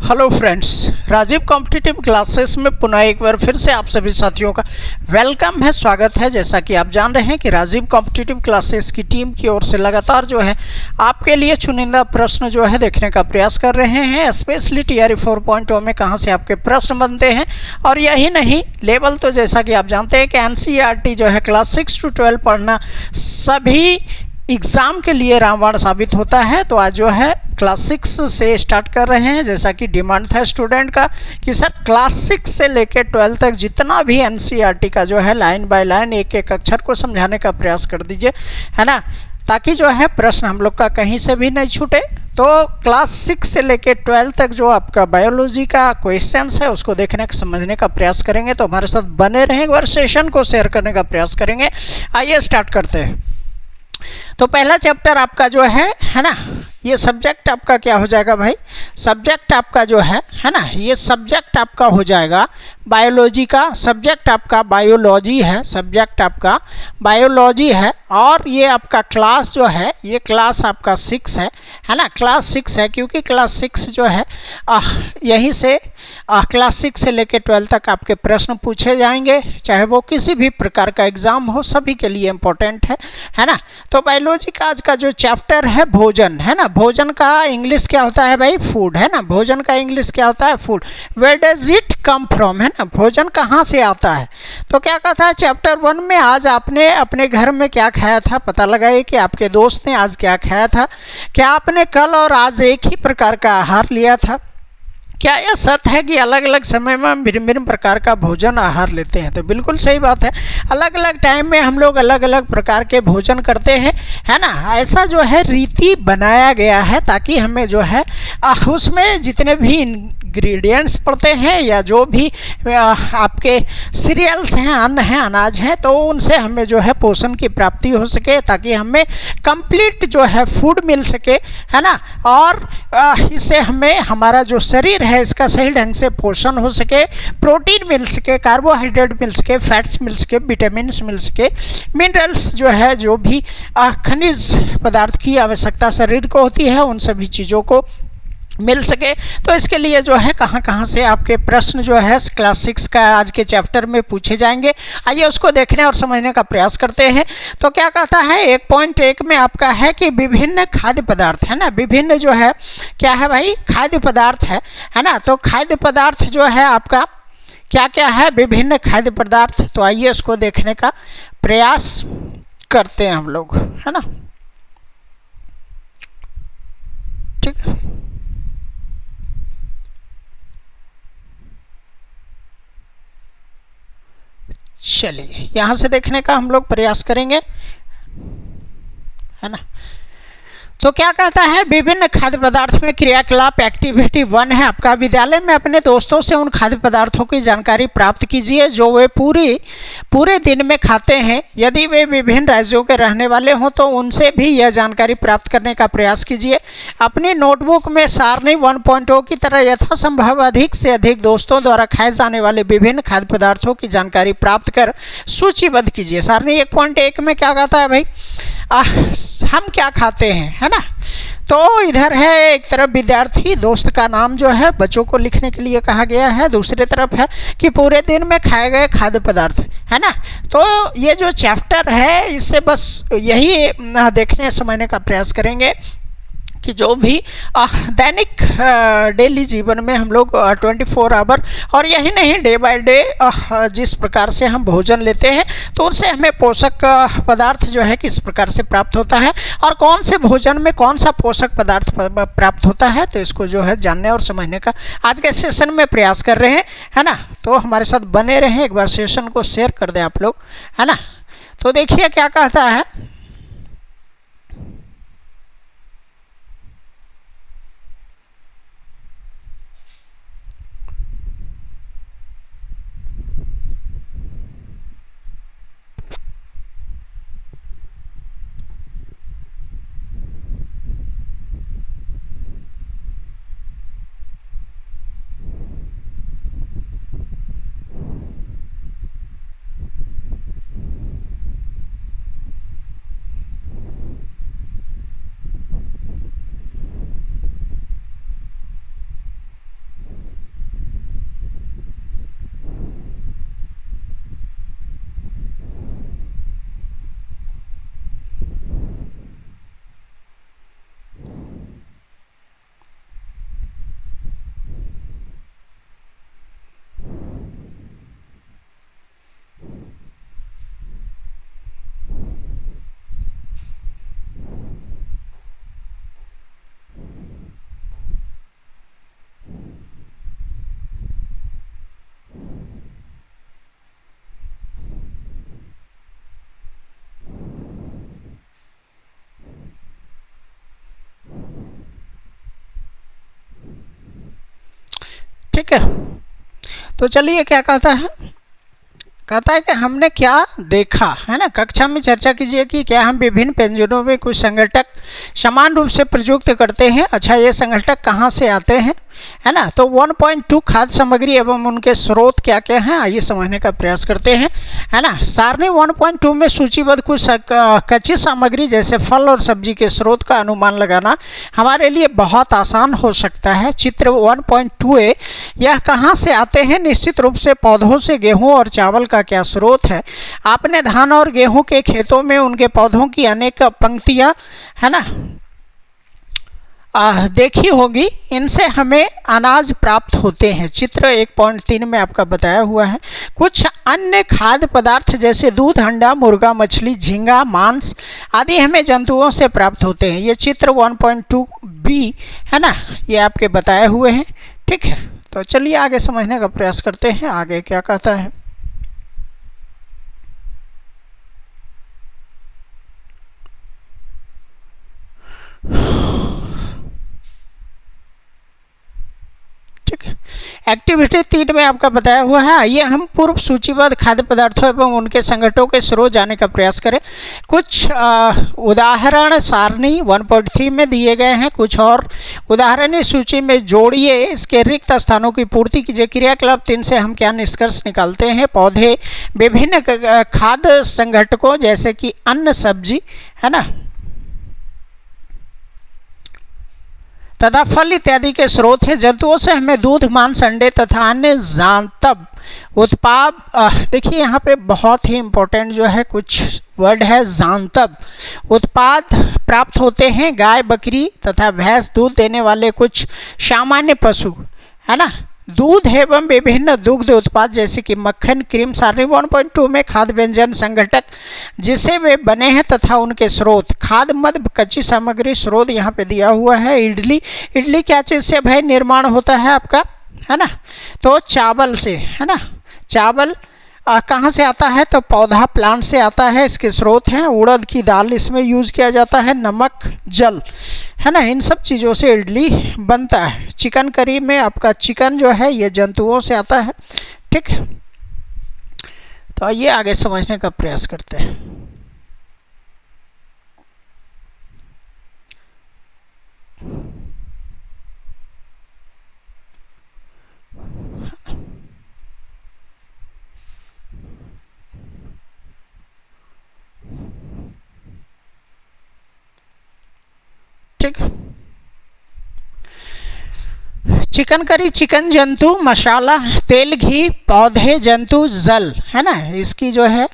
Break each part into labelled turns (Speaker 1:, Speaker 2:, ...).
Speaker 1: Hello friends, Rajiv competitive classes में पुनः एक बार फिर से आप सभी साथियों का वेलकम है, स्वागत है। जैसा कि आप जान रहे हैं कि राजीव कॉम्पिटिटिव क्लासेस की टीम की ओर से लगातार जो है आपके लिए चुनिंदा प्रश्न जो है देखने का प्रयास कर रहे हैं, स्पेशली टीआरई 4.0 में कहां से आपके प्रश्न बनते हैं। और यही नहीं, लेवल तो जैसा कि आप जानते हैं कि एनसीईआरटी जो है क्लास 6 to 12 पढ़ना सभी एग्ज़ाम के लिए रामबाण साबित होता है। तो आज जो है क्लास 6 से स्टार्ट कर रहे हैं, जैसा कि डिमांड था स्टूडेंट का कि सर क्लास 6 से लेकर 12 तक जितना भी एनसीईआरटी का जो है लाइन बाय लाइन एक एक अक्षर को समझाने का प्रयास कर दीजिए, है ना, ताकि जो है प्रश्न हम लोग का कहीं से भी नहीं छूटे। तो क्लास 6 से लेकर 12 तक जो आपका बायोलॉजी का क्वेश्चंस है उसको देखने समझने का प्रयास करेंगे। तो हमारे साथ बने रहें, एक बार सेशन को शेयर करने का प्रयास करेंगे। आइए स्टार्ट करते हैं। तो पहला चैप्टर आपका जो है ना, ये सब्जेक्ट आपका क्या हो जाएगा भाई? सब्जेक्ट आपका जो है ना, ये सब्जेक्ट आपका हो जाएगा बायोलॉजी का। सब्जेक्ट आपका बायोलॉजी है, सब्जेक्ट आपका बायोलॉजी है। और ये आपका क्लास जो है, ये क्लास आपका 6 है ना, क्लास 6 है, क्योंकि क्लास 6 जो है यहीं से क्लास 6 से लेकर 12 तक आपके प्रश्न पूछे जाएंगे, चाहे वो किसी भी प्रकार का एग्ज़ाम हो, सभी के लिए इम्पोर्टेंट है ना। तो बायोलॉजी का आज का जो चैप्टर है भोजन, है ना, भोजन का इंग्लिश क्या होता है भाई? फूड, है ना। भोजन का इंग्लिश क्या होता है? Food. Where does it come from, है ना, भोजन कहाँ से आता है? तो क्या कहता है चैप्टर 1 में, आज आपने अपने घर में क्या खाया था, पता लगाइए कि आपके दोस्त ने आज क्या खाया था। क्या आपने कल और आज एक ही प्रकार का आहार लिया था? क्या यह सत्य है कि अलग अलग समय में हम भिन्न भिन्न प्रकार का भोजन आहार लेते हैं? तो बिल्कुल सही बात है, अलग अलग टाइम में हम लोग अलग अलग प्रकार के भोजन करते हैं, है ना। ऐसा जो है रीति बनाया गया है ताकि हमें जो है उसमें जितने भी इंग्रेडिएंट्स पड़ते हैं या जो भी आपके सीरियल्स हैं, अन्न हैं, अनाज हैं, तो उनसे हमें जो है पोषण की प्राप्ति हो सके, ताकि हमें कंप्लीट जो है फूड मिल सके, है ना। और इससे हमें हमारा जो शरीर है इसका सही ढंग से पोषण हो सके, प्रोटीन मिल सके, कार्बोहाइड्रेट मिल सके, फैट्स मिल सके, विटामिन मिल सके, मिनरल्स जो है, जो भी खनिज पदार्थ की आवश्यकता शरीर को होती है, उन सभी चीज़ों को मिल सके। तो इसके लिए जो है कहाँ कहाँ से आपके प्रश्न जो है क्लास 6 का आज के चैप्टर में पूछे जाएंगे, आइए उसको देखने और समझने का प्रयास करते हैं। तो क्या कहता है 1.1 में आपका है कि विभिन्न खाद्य पदार्थ, है ना, विभिन्न जो है क्या है भाई? खाद्य पदार्थ है ना। तो खाद्य पदार्थ जो है आपका क्या क्या है? विभिन्न खाद्य पदार्थ। तो आइए उसको देखने का प्रयास करते हैं हम लोग, है ना, ठीक है। चलिए यहाँ से देखने का हम लोग प्रयास करेंगे, है ना। तो क्या कहता है विभिन्न खाद्य पदार्थ में क्रियाकलाप एक्टिविटी 1 है आपका। विद्यालय में अपने दोस्तों से उन खाद्य पदार्थों की जानकारी प्राप्त कीजिए जो वे पूरे दिन में खाते हैं। यदि वे विभिन्न राज्यों के रहने वाले हों तो उनसे भी यह जानकारी प्राप्त करने का प्रयास कीजिए। अपनी नोटबुक में सारणी 1.0 की तरह यथासंभव अधिक से अधिक दोस्तों द्वारा खाए जाने वाले विभिन्न खाद्य पदार्थों की जानकारी प्राप्त कर सूचीबद्ध कीजिए। सारणी 1.1 में क्या कहता है भाई? हम क्या खाते हैं, है ना। तो इधर है एक तरफ विद्यार्थी दोस्त का नाम जो है बच्चों को लिखने के लिए कहा गया है, दूसरी तरफ है कि पूरे दिन में खाए गए खाद्य पदार्थ, है ना। तो ये जो चैप्टर है इससे बस यही देखने समझने का प्रयास करेंगे कि जो भी दैनिक डेली जीवन में हम लोग 24 आवर, और यही नहीं डे बाय डे जिस प्रकार से हम भोजन लेते हैं तो उससे हमें पोषक पदार्थ जो है किस प्रकार से प्राप्त होता है और कौन से भोजन में कौन सा पोषक पदार्थ प्राप्त होता है, तो इसको जो है जानने और समझने का आज के सेशन में प्रयास कर रहे हैं, है ना। तो हमारे साथ बने रहें, एक बार सेशन को शेयर कर दें आप लोग, है ना। तो देखिए क्या कहता है। ठीक है। तो चलिए क्या कहता है कि हमने क्या देखा है ना। कक्षा में चर्चा कीजिए कि क्या हम विभिन्न व्यंजनों में कुछ संघटक समान रूप से प्रयुक्त करते हैं। अच्छा, ये संघटक कहाँ से आते हैं, है ना। तो 1.2 खाद्य सामग्री एवं उनके स्रोत क्या क्या हैं, आइए समझने का प्रयास करते हैं, है ना। सारणी 1.2 में सूचीबद्ध कुछ कच्ची सामग्री जैसे फल और सब्जी के स्रोत का अनुमान लगाना हमारे लिए बहुत आसान हो सकता है। चित्र 1.2a, यह कहाँ से आते हैं, निश्चित रूप से पौधों से। गेहूँ और चावल का क्या स्रोत है। आपने धान और गेहूँ के खेतों में उनके पौधों की अनेक पंक्तियाँ, है ना, देखी होगी। इनसे हमें अनाज प्राप्त होते हैं। चित्र 1.3 में आपका बताया हुआ है। कुछ अन्य खाद्य पदार्थ जैसे दूध, अंडा, मुर्गा, मछली, झींगा, मांस आदि हमें जंतुओं से प्राप्त होते हैं। ये चित्र 1.2b है ना, ये आपके बताए हुए हैं। ठीक है, तो चलिए आगे समझने का प्रयास करते हैं। आगे क्या कहता है। एक्टिविटी 3 में आपका बताया हुआ है। आइए हम पूर्व सूचीबद्ध खाद्य पदार्थों एवं उनके संगठनों के स्रोत जाने का प्रयास करें। कुछ उदाहरण सारणी 1.3 में दिए गए हैं। कुछ और उदाहरण इस सूची में जोड़िए। इसके रिक्त स्थानों की पूर्ति कीजिए। क्रियाकलाप 3 से हम क्या निष्कर्ष निकालते हैं। पौधे विभिन्न खाद्य संघटकों जैसे कि अन्न, सब्जी, है ना, तथा फल इत्यादि के स्रोत हैं। जंतुओं से हमें दूध, मांस, अंडे तथा अन्य जांतव उत्पाद, देखिए यहाँ पे बहुत ही इम्पोर्टेंट जो है कुछ वर्ड है, जांतव उत्पाद प्राप्त होते हैं। गाय, बकरी तथा भैंस दूध देने वाले कुछ सामान्य पशु, है ना। दूध एवं विभिन्न दुग्ध उत्पाद जैसे कि मक्खन, क्रीम। सारणी 1.2 में खाद्य व्यंजन संघटक जिससे वे बने हैं तथा उनके स्रोत। खाद्य मद कच्ची सामग्री स्रोत यहाँ पे दिया हुआ है। इडली, इडली क्या चीज़ से भाई निर्माण होता है आपका, है ना, तो चावल से, है ना। चावल कहाँ से आता है, तो पौधा प्लांट से आता है। इसके स्रोत हैं उड़द की दाल, इसमें यूज किया जाता है। नमक, जल, है ना, इन सब चीज़ों से इडली बनता है। चिकन करी में आपका चिकन जो है ये जंतुओं से आता है। ठीक है, तो आइए आगे समझने का प्रयास करते हैं। ठीक, चिकन करी, चिकन जंतु, मसाला, तेल, घी, पौधे, जंतु, जल, है ना, इसकी जो है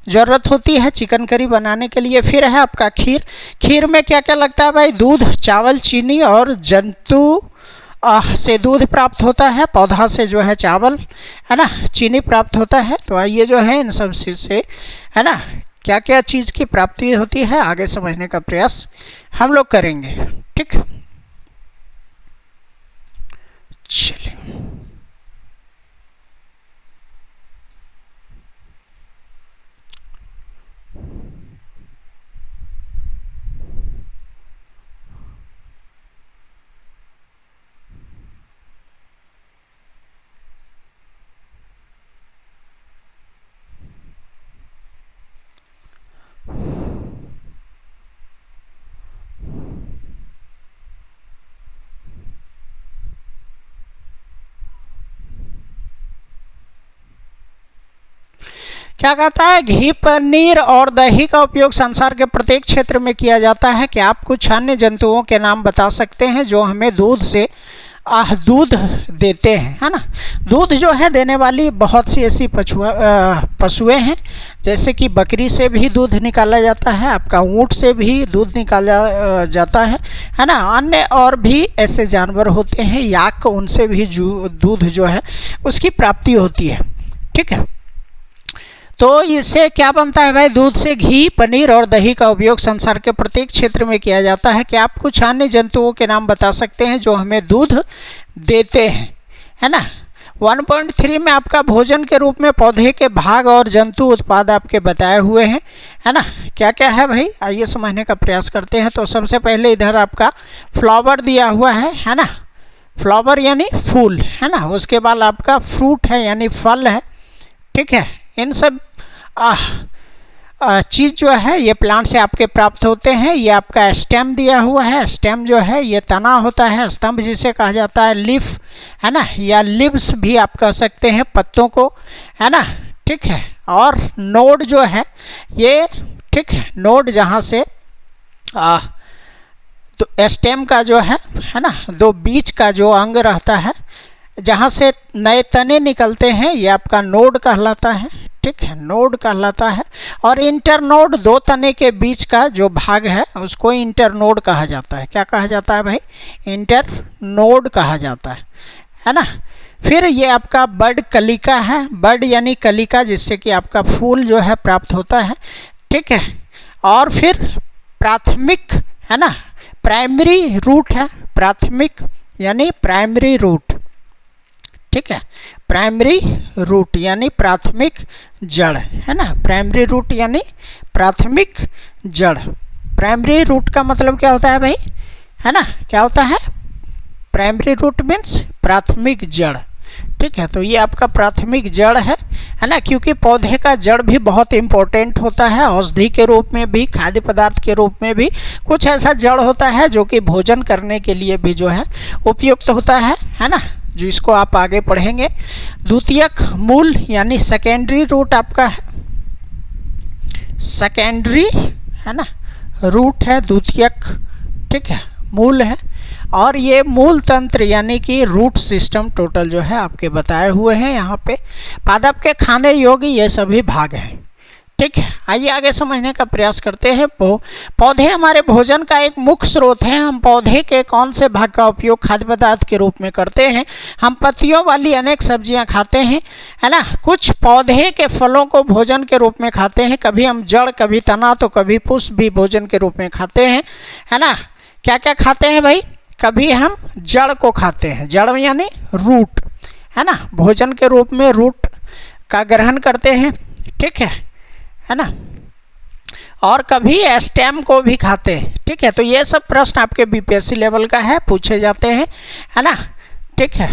Speaker 1: ज़रूरत होती है चिकन करी बनाने के लिए। फिर है आपका खीर। खीर में क्या क्या लगता है भाई, दूध, चावल, चीनी और जंतु से दूध प्राप्त होता है। पौधा से जो है चावल, है ना, चीनी प्राप्त होता है। तो आइए जो है इन सब चीज़ से, है ना, क्या क्या चीज़ की प्राप्ति होती है आगे समझने का प्रयास हम लोग करेंगे। ठीक, चलिए क्या कहता है, घी, पनीर और दही का उपयोग संसार के प्रत्येक क्षेत्र में किया जाता है। क्या आप कुछ अन्य जंतुओं के नाम बता सकते हैं जो हमें दूध से दूध देते हैं, है ना। दूध जो है देने वाली बहुत सी ऐसी पशुएं हैं, जैसे कि बकरी से भी दूध निकाला जाता है, आपका ऊँट से भी दूध निकाला जाता है ना। अन्य और भी ऐसे जानवर होते हैं, याक, उनसे भी दूध जो है उसकी प्राप्ति होती है। ठीक है, तो इससे क्या बनता है भाई, दूध से घी, पनीर और दही का उपयोग संसार के प्रत्येक क्षेत्र में किया जाता है। क्या आप कुछ अन्य जंतुओं के नाम बता सकते हैं जो हमें दूध देते हैं, है ना। 1.3 में आपका भोजन के रूप में पौधे के भाग और जंतु उत्पाद आपके बताए हुए हैं, है ना। क्या क्या है भाई, आइए समझने का प्रयास करते हैं। तो सबसे पहले इधर आपका फ्लावर दिया हुआ है ना, फ्लावर यानी फूल, है ना। उसके बाद आपका फ्रूट है यानी फल है, ठीक है। इन सब चीज़ जो है ये प्लांट से आपके प्राप्त होते हैं। ये आपका स्टेम दिया हुआ है, स्टेम जो है ये तना होता है, स्तंभ जिसे कहा जाता है, लीफ, है ना, या लिव्स भी आप कह सकते हैं, पत्तों को, है ना, ठीक है। और नोड जो है ये, ठीक है, नोड जहाँ से तो स्टेम का जो है ना, दो बीच का जो अंग रहता है जहाँ से नए तने निकलते हैं, ये आपका नोड कहलाता है, ठीक है, नोड कहलाता है। और इंटरनोड, दो तने के बीच का जो भाग है उसको इंटरनोड कहा जाता है। क्या कहा जाता है भाई? इंटरनोड कहा जाता है ना। फिर ये आपका बड कलिका है, बड यानी कलिका, जिससे कि आपका फूल जो है प्राप्त होता है, ठीक है। और फिर प्राथमिक, है ना, प्राइमरी रूट है, प्राथमिक यानी प्राइमरी रूट, ठीक है, प्राइमरी रूट यानी प्राथमिक जड़, है ना, प्राइमरी रूट यानी प्राथमिक जड़। प्राइमरी रूट का मतलब क्या होता है भाई? है ना, क्या होता है? प्राइमरी रूट मीन्स प्राथमिक जड़, ठीक है। तो ये आपका प्राथमिक जड़ है ना, क्योंकि पौधे का जड़ भी बहुत इंपॉर्टेंट होता है, औषधि के रूप में भी, खाद्य पदार्थ के रूप में भी। कुछ ऐसा जड़ होता है जो कि भोजन करने के लिए भी जो है उपयुक्त होता है ना, जो इसको आप आगे पढ़ेंगे। द्वितीयक मूल यानी सेकेंडरी रूट आपका है, सेकेंडरी, है ना, रूट है द्वितीयक, ठीक है, मूल है। और ये मूल तंत्र यानी कि रूट सिस्टम टोटल जो है आपके बताए हुए हैं यहाँ पे। पादप के खाने योग्य ये सभी भाग हैं, ठीक है। आइए आगे समझने का प्रयास करते हैं। पौधे हमारे भोजन का एक मुख्य स्रोत हैं। हम पौधे के कौन से भाग का उपयोग खाद्य पदार्थ के रूप में करते हैं? हम पत्तियों वाली अनेक सब्जियां खाते हैं, है ना। कुछ पौधे के फलों को भोजन के रूप में खाते हैं। कभी हम जड़, कभी तना, तो कभी पुष्प भी भोजन के रूप में खाते हैं, है ना। क्या क्या खाते हैं भाई? कभी हम जड़ को खाते हैं, जड़ यानी रूट, है ना, भोजन के रूप में रूट का ग्रहण करते हैं, ठीक है ना। और कभी स्टेम को भी खाते हैं, ठीक है। तो ये सब प्रश्न आपके बीपीएससी लेवल का है, पूछे जाते हैं, है ना, ठीक है।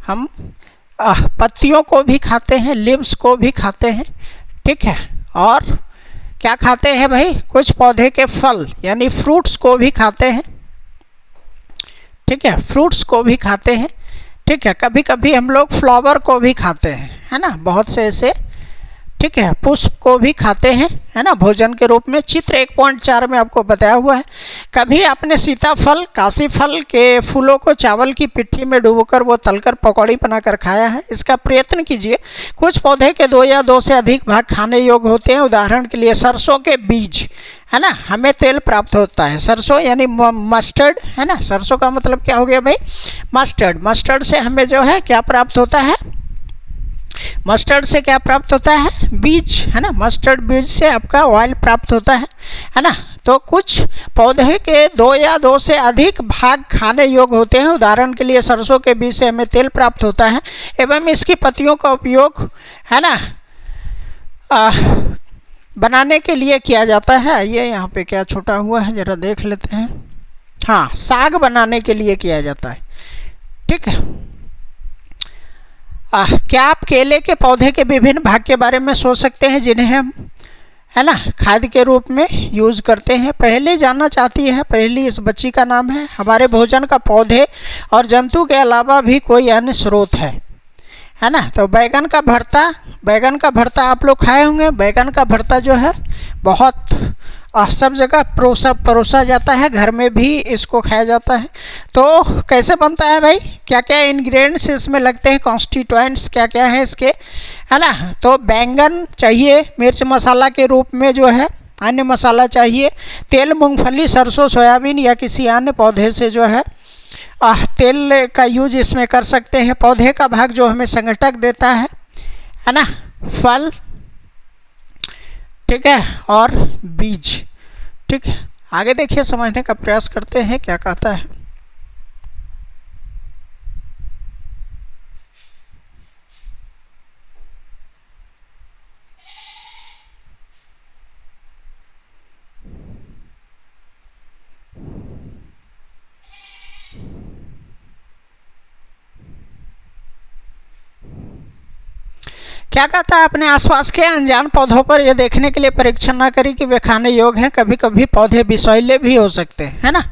Speaker 1: हम पत्तियों को भी खाते हैं, लिव्स को भी खाते हैं, ठीक है। और क्या खाते हैं भाई? कुछ पौधे के फल यानी फ्रूट्स को भी खाते हैं, ठीक है, फ्रूट्स को भी खाते हैं, ठीक है। कभी कभी हम लोग फ्लावर को भी खाते हैं, है ना, बहुत से ऐसे, ठीक है, पुष्प को भी खाते हैं, है ना, भोजन के रूप में। चित्र 1.4 में आपको बताया हुआ है। कभी आपने सीताफल, काशी फल के फूलों को चावल की पिट्ठी में डुबोकर वो तलकर पकौड़ी बनाकर खाया है? इसका प्रयत्न कीजिए। कुछ पौधे के 2 या 2 से अधिक भाग खाने योग्य होते हैं। उदाहरण के लिए सरसों के बीज, है ना, हमें तेल प्राप्त होता है। सरसों यानी मस्टर्ड, है ना, सरसों का मतलब क्या हो गया भाई? मस्टर्ड। मस्टर्ड से हमें जो है क्या प्राप्त होता है? मस्टर्ड से क्या प्राप्त होता है? बीज, है ना, मस्टर्ड बीज से आपका ऑयल प्राप्त होता है ना। तो कुछ पौधे के 2 या 2 से अधिक भाग खाने योग्य होते हैं। उदाहरण के लिए सरसों के बीज से हमें तेल प्राप्त होता है एवं इसकी पत्तियों का उपयोग, है ना, बनाने के लिए किया जाता है। ये यहाँ पे क्या छोटा हुआ है, ज़रा देख लेते हैं। हाँ, साग बनाने के लिए किया जाता है, ठीक है। क्या आप केले के पौधे के विभिन्न भाग के बारे में सोच सकते हैं जिन्हें हम, है ना, खाद्य के रूप में यूज़ करते हैं? पहले जानना चाहती है, पहली इस बच्ची का नाम है। हमारे भोजन का पौधे और जंतु के अलावा भी कोई अन्य स्रोत है ना। तो बैगन का भरता, बैगन का भरता आप लोग खाए होंगे। बैगन का भरता जो है बहुत सब जगह परोसा जाता है, घर में भी इसको खाया जाता है। तो कैसे बनता है भाई? क्या क्या इंग्रेडिएंट्स इसमें लगते हैं, कॉन्स्टिट्यूएंट्स क्या क्या है इसके, है ना। तो बैंगन चाहिए मिर्च मसाला के रूप में, जो है अन्य मसाला चाहिए। तेल मूंगफली, सरसों, सोयाबीन या किसी अन्य पौधे से जो है तेल का यूज इसमें कर सकते हैं। पौधे का भाग जो हमें संगठक देता है ना, फल, ठीक है, और बीज, ठीक है। आगे देखिए, समझने का प्रयास करते हैं क्या कहता है। क्या कहता है, अपने आसपास के अनजान पौधों पर यह देखने के लिए परीक्षण ना करें कि वे खाने योग्य हैं, कभी कभी पौधे विषैले भी हो सकते हैं, है ना।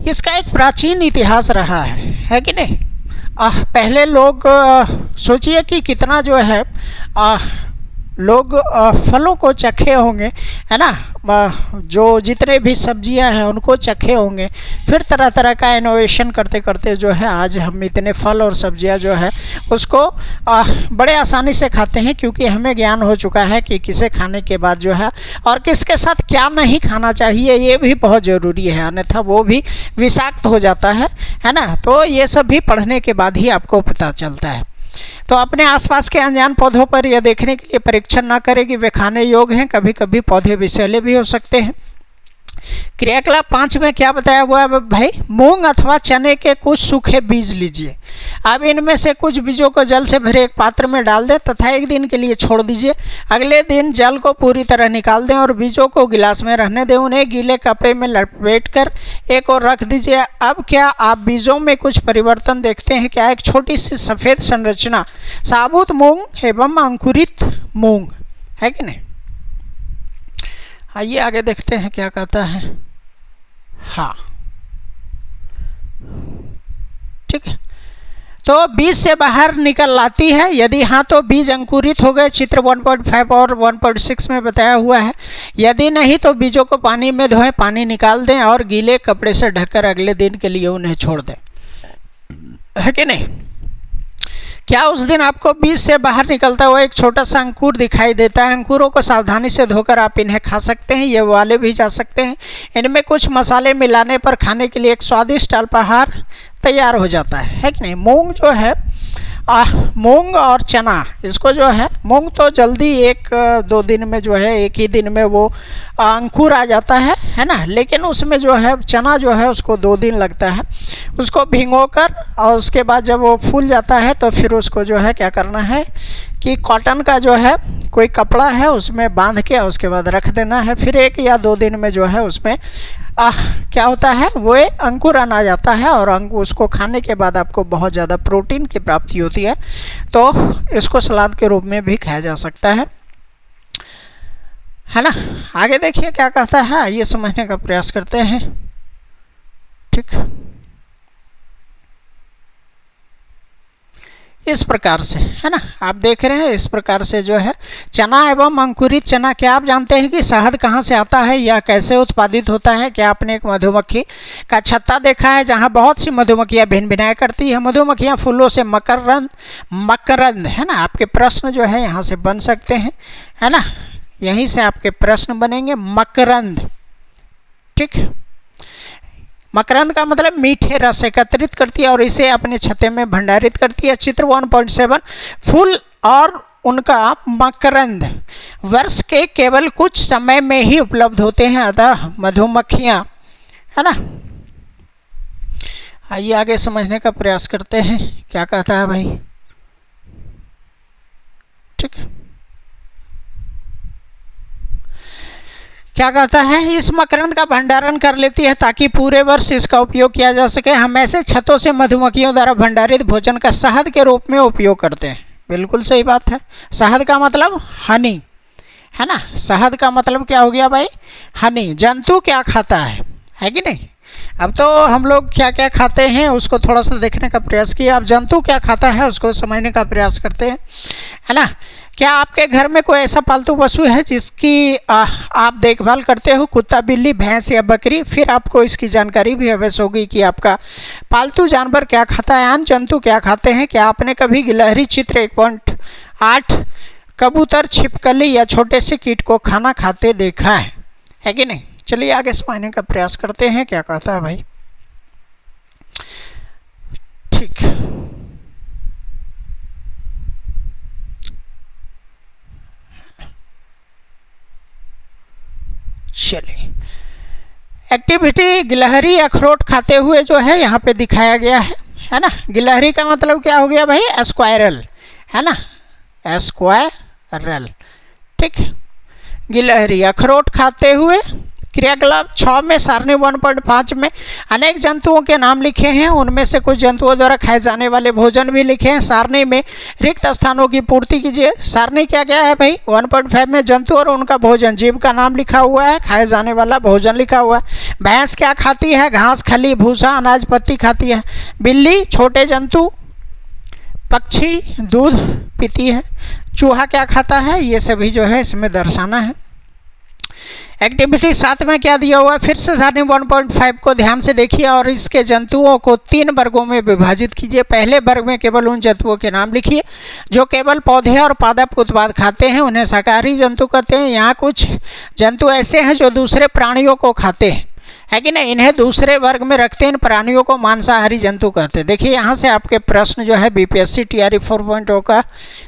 Speaker 1: इसका एक प्राचीन इतिहास रहा है कि नहीं। पहले लोग सोचिए कि कितना जो है लोग फलों को चखे होंगे, है ना, जो जितने भी सब्जियां हैं उनको चखे होंगे, फिर तरह तरह का इनोवेशन करते करते जो है आज हम इतने फल और सब्जियां जो है उसको बड़े आसानी से खाते हैं, क्योंकि हमें ज्ञान हो चुका है कि किसे खाने के बाद जो है और किसके साथ क्या नहीं खाना चाहिए, ये भी बहुत ज़रूरी है, अन्यथा वो भी विषाक्त हो जाता है ना। तो ये सब भी पढ़ने के बाद ही आपको पता चलता है। तो अपने आसपास के अनजान पौधों पर यह देखने के लिए परीक्षण ना करें कि वे खाने योग्य हैं, कभी कभी पौधे विषैले भी हो सकते हैं। क्रियाकलाप 5 में क्या बताया हुआ है भाई, मूंग अथवा चने के कुछ सूखे बीज लीजिए। अब इनमें से कुछ बीजों को जल से भरे एक पात्र में डाल दें तथा 1 दिन के लिए छोड़ दीजिए। अगले दिन जल को पूरी तरह निकाल दें और बीजों को गिलास में रहने दें। उन्हें गीले कपड़े में लपेटकर एक और रख दीजिए। अब क्या आप बीजों में कुछ परिवर्तन देखते हैं क्या? एक छोटी सी सफ़ेद संरचना, साबुत मूंग एवं अंकुरित मूंग, है कि नहीं। आइए आगे देखते हैं क्या कहता है। हाँ, ठीक है। तो बीज से बाहर निकल लाती है, यदि हाँ तो बीज अंकुरित हो गए, चित्र 1.5 और 1.6 में बताया हुआ है। यदि नहीं तो बीजों को पानी में धोएं, पानी निकाल दें और गीले कपड़े से ढककर अगले दिन के लिए उन्हें छोड़ दें, है कि नहीं। क्या उस दिन आपको बीज से बाहर निकलता हुआ एक छोटा सा अंकुर दिखाई देता है? अंकुरों को सावधानी से धोकर आप इन्हें खा सकते हैं, ये वाले भी जा सकते हैं। इनमें कुछ मसाले मिलाने पर खाने के लिए एक स्वादिष्ट अल्पाहार तैयार हो जाता है कि नहीं। मूंग जो है मूंग और चना, इसको जो है मूंग तो जल्दी 1-2 दिन में जो है, एक ही दिन में वो अंकुर आ जाता है ना। लेकिन उसमें जो है चना जो है उसको 2 दिन लगता है। उसको भिगोकर और उसके बाद जब वो फूल जाता है तो फिर उसको जो है क्या करना है कि कॉटन का जो है कोई कपड़ा है उसमें बांध के उसके बाद रख देना है। फिर 1 या 2 दिन में जो है उसमें क्या होता है, वो अंकुरन आ जाता है और उसको खाने के बाद आपको बहुत ज़्यादा प्रोटीन की प्राप्ति होती है। तो इसको सलाद के रूप में भी खाया जा सकता है ना। आगे देखिए क्या कहता है, ये समझने का प्रयास करते हैं। ठीक, इस प्रकार से, है ना, आप देख रहे हैं इस प्रकार से जो है चना एवं अंकुरित चना। क्या आप जानते हैं कि शहद कहाँ से आता है या कैसे उत्पादित होता है? क्या आपने एक मधुमक्खी का छत्ता देखा है जहाँ बहुत सी मधुमक्खियाँ भिन भिनाया करती है? मधुमक्खियाँ फूलों से मकरंद, है ना, आपके प्रश्न जो है यहाँ से बन सकते हैं, है ना, यहीं से आपके प्रश्न बनेंगे। मकरंद, ठीक, मकरंद का मतलब मीठे रस एकत्रित करती है और इसे अपने छत्ते में भंडारित करती है। चित्र 1.7, फूल और उनका मकरंद वर्ष के केवल कुछ समय में ही उपलब्ध होते हैं, अतः मधुमक्खियाँ, है ना। आइए आगे समझने का प्रयास करते हैं क्या कहता है भाई। ठीक, क्या कहता है, इस मकरंद का भंडारण कर लेती है ताकि पूरे वर्ष इसका उपयोग किया जा सके। हम ऐसे छतों से मधुमक्खियों द्वारा भंडारित भोजन का शहद के रूप में उपयोग करते हैं। बिल्कुल सही बात है। शहद का मतलब हनी, है ना। शहद का मतलब क्या हो गया भाई? हनी। जंतु क्या खाता है कि नहीं। अब तो हम लोग क्या क्या खाते हैं उसको थोड़ा सा देखने का प्रयास किया। अब जंतु क्या खाता है उसको समझने का प्रयास करते हैं, है ना। क्या आपके घर में कोई ऐसा पालतू पशु है जिसकी आप देखभाल करते हो? कुत्ता, बिल्ली, भैंस या बकरी? फिर आपको इसकी जानकारी भी अवश्य होगी कि आपका पालतू जानवर क्या खाता है, अन्य जंतु क्या खाते हैं। क्या आपने कभी गिलहरी, चित्र 1.8, कबूतर, छिपकली या छोटे से कीट को खाना खाते देखा है कि नहीं। चलिए आगे समझने का प्रयास करते हैं क्या कहता है भाई। ठीक, चलिए एक्टिविटी गिलहरी अखरोट खाते हुए जो है यहाँ पे दिखाया गया है ना। गिलहरी का मतलब क्या हो गया भाई? स्क्वायरल, है ना, स्क्वायरल। ठीक, गिलहरी अखरोट खाते हुए क्रियाकलाप 6 में सारणी 1.5 में अनेक जंतुओं के नाम लिखे हैं, उनमें से कुछ जंतुओं द्वारा खाए जाने वाले भोजन भी लिखे हैं। सारणी में रिक्त स्थानों की पूर्ति कीजिए। सारणी क्या क्या है भाई? 1.5 में जंतु और उनका भोजन, जीव का नाम लिखा हुआ है, खाए जाने वाला भोजन लिखा हुआ है। भैंस क्या खाती है? घास, खली, भूसा, अनाज, पत्ती खाती है। बिल्ली छोटे जंतु, पक्षी दूध पीती है। चूहा क्या खाता है? ये सभी जो है इसमें दर्शाना है। एक्टिविटी 7 में क्या दिया हुआ है? फिर से सारणी 1.5 को ध्यान से देखिए और इसके जंतुओं को 3 वर्गों में विभाजित कीजिए। पहले वर्ग में केवल उन जंतुओं के नाम लिखिए जो केवल पौधे और पादप उत्पाद खाते हैं, उन्हें शाकाहारी जंतु कहते हैं। यहाँ कुछ जंतु ऐसे हैं जो दूसरे प्राणियों को खाते हैं, है कि नहीं, इन्हें दूसरे वर्ग में रखते हैं। इन प्राणियों को मांसाहारी जंतु कहते हैं। देखिए यहाँ से आपके प्रश्न जो है बीपीएससी टीआरई 4.0 का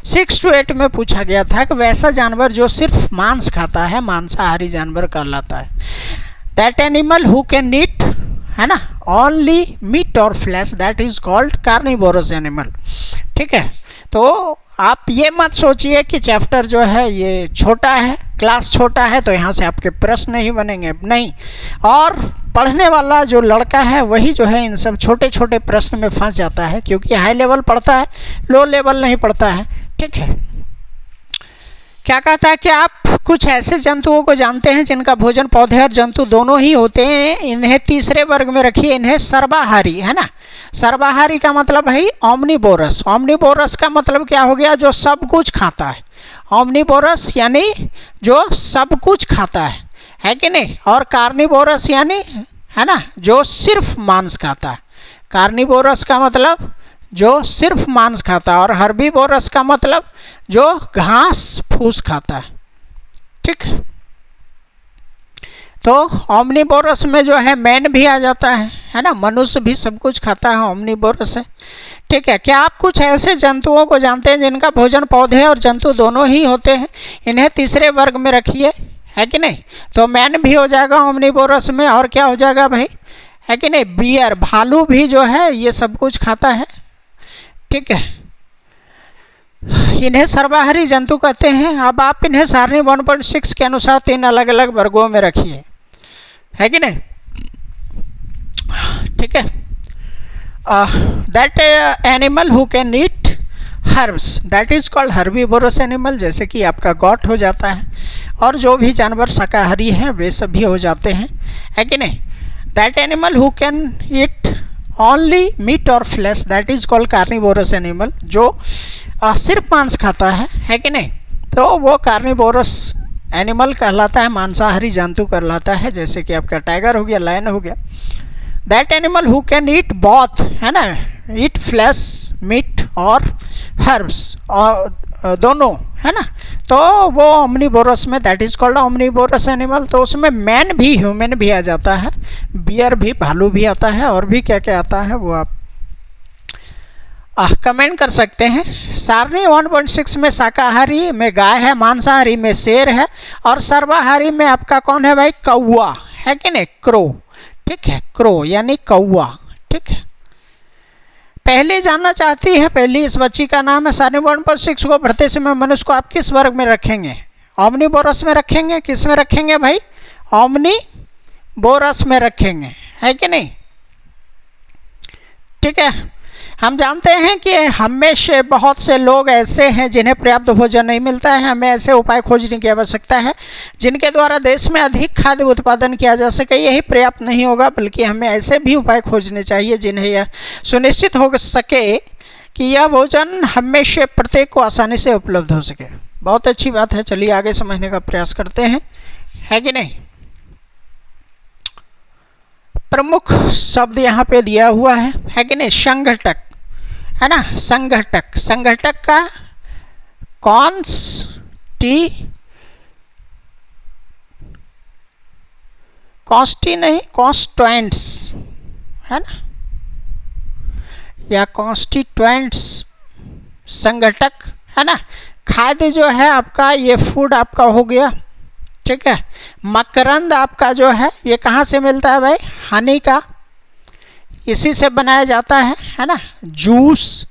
Speaker 1: 6 to 8 में पूछा गया था कि वैसा जानवर जो सिर्फ मांस खाता है मांसाहारी जानवर कहलाता है। दैट एनिमल हु कैन ईट, है ना, ओनली मीट और flesh, that is called carnivorous animal. ठीक है, तो आप ये मत सोचिए कि चैप्टर जो है ये छोटा है, क्लास छोटा है तो यहाँ से आपके प्रश्न नहीं बनेंगे, नहीं। और पढ़ने वाला जो लड़का है वही जो है इन सब छोटे छोटे प्रश्न में फंस जाता है, क्योंकि हाई लेवल पढ़ता है, लो लेवल नहीं पढ़ता है। ठीक है, क्या कहता है कि आप कुछ ऐसे जंतुओं को जानते हैं जिनका भोजन पौधे और जंतु दोनों ही होते हैं, इन्हें तीसरे वर्ग में रखिए। इन्हें सर्वाहारी, है ना, सर्वाहारी का मतलब है ओमनीवोरस। ओमनीवोरस का मतलब क्या हो गया? जो सब कुछ खाता है। ओमनीवोरस यानी जो सब कुछ खाता है कि नहीं। और कार्निवोरस यानी, है ना, जो सिर्फ मांस खाता है। कार्निवोरस का मतलब जो सिर्फ मांस खाता है, और हर्बीवोरस का मतलब जो घास फूस खाता है। ठीक, तो ओमनीवोरस में जो है मैन भी आ जाता है ना, मनुष्य भी सब कुछ खाता है, ओमनीवोरस है। ठीक है, क्या आप कुछ ऐसे जंतुओं को जानते हैं जिनका भोजन पौधे और जंतु दोनों ही होते हैं? इन्हें तीसरे वर्ग में रखिए, है कि नहीं। तो मैन भी हो जाएगा ओमनीवोरस में, और क्या हो जाएगा भाई, है कि नहीं, बियर, भालू भी जो है ये सब कुछ खाता है। ठीक है, इन्हें सर्वाहारी जंतु कहते हैं। अब आप इन्हें सारणी 1.6 के अनुसार 3 अलग अलग वर्गों में रखिए, है कि नहीं। ठीक है, that animal who can eat herbs, that is called herbivorous animal, जैसे कि आपका गॉट हो जाता है। और जो भी जानवर शाकाहारी हैं वे सभी हो जाते हैं, है कि नहीं। That animal who can eat only meat और flesh, that is called carnivorous animal, जो सिर्फ मांस खाता है कि नहीं। तो वो कार्निवोरस एनिमल कहलाता है, मांसाहारी जंतु कहलाता है, जैसे कि आपका टाइगर हो गया, लायन हो गया। That animal who can eat both, है ना, ईट फ्लैश, मीट और हर्ब्स, और दोनों, है ना, तो वो ओमनीवोरस में, that is called omnivorous animal. तो उसमें मैन भी, ह्यूमन भी आ जाता है, बियर भी, भालू भी आता है, और भी क्या क्या आता है वो आप कमेंट कर सकते हैं। सारणी 1.6 में शाकाहारी में गाय है, मांसाहारी में शेर है, और सर्वाहारी में आपका कौन है भाई? कौवा, है कि नहीं, क्रो। ठीक है, क्रो यानी कौवा। ठीक है, पहले जानना चाहती है, पहली इस बच्ची का नाम है। सारणी 1.6 को पढ़ते समय मनुष्य को आप किस वर्ग में रखेंगे? ओमनीवोरस में रखेंगे, किस में रखेंगे भाई? ओमनीवोरस में रखेंगे, है कि नहीं। ठीक है, हम जानते हैं कि हमें से बहुत से लोग ऐसे हैं जिन्हें पर्याप्त भोजन नहीं मिलता है। हमें ऐसे उपाय खोजने की आवश्यकता है जिनके द्वारा देश में अधिक खाद्य उत्पादन किया जा सके। यही पर्याप्त नहीं होगा, बल्कि हमें ऐसे भी उपाय खोजने चाहिए जिन्हें यह सुनिश्चित हो सके कि यह भोजन हमें से प्रत्येक को आसानी से उपलब्ध हो सके। बहुत अच्छी बात है, चलिए आगे समझने का प्रयास करते हैं, है कि नहीं। प्रमुख शब्द यहाँ पे दिया हुआ है कि नहीं, संघटक, है ना, संघटक। संघटक का कॉन्स्टिट्यूएंट्स, है ना, या कॉन्स्टिट्यूएंट्स संघटक, है ना। खाद्य जो है आपका, ये फूड आपका हो गया। ठीक है, मकरंद आपका जो है ये कहाँ से मिलता है भाई? हनी का, इसी से बनाया जाता है ना। जूस,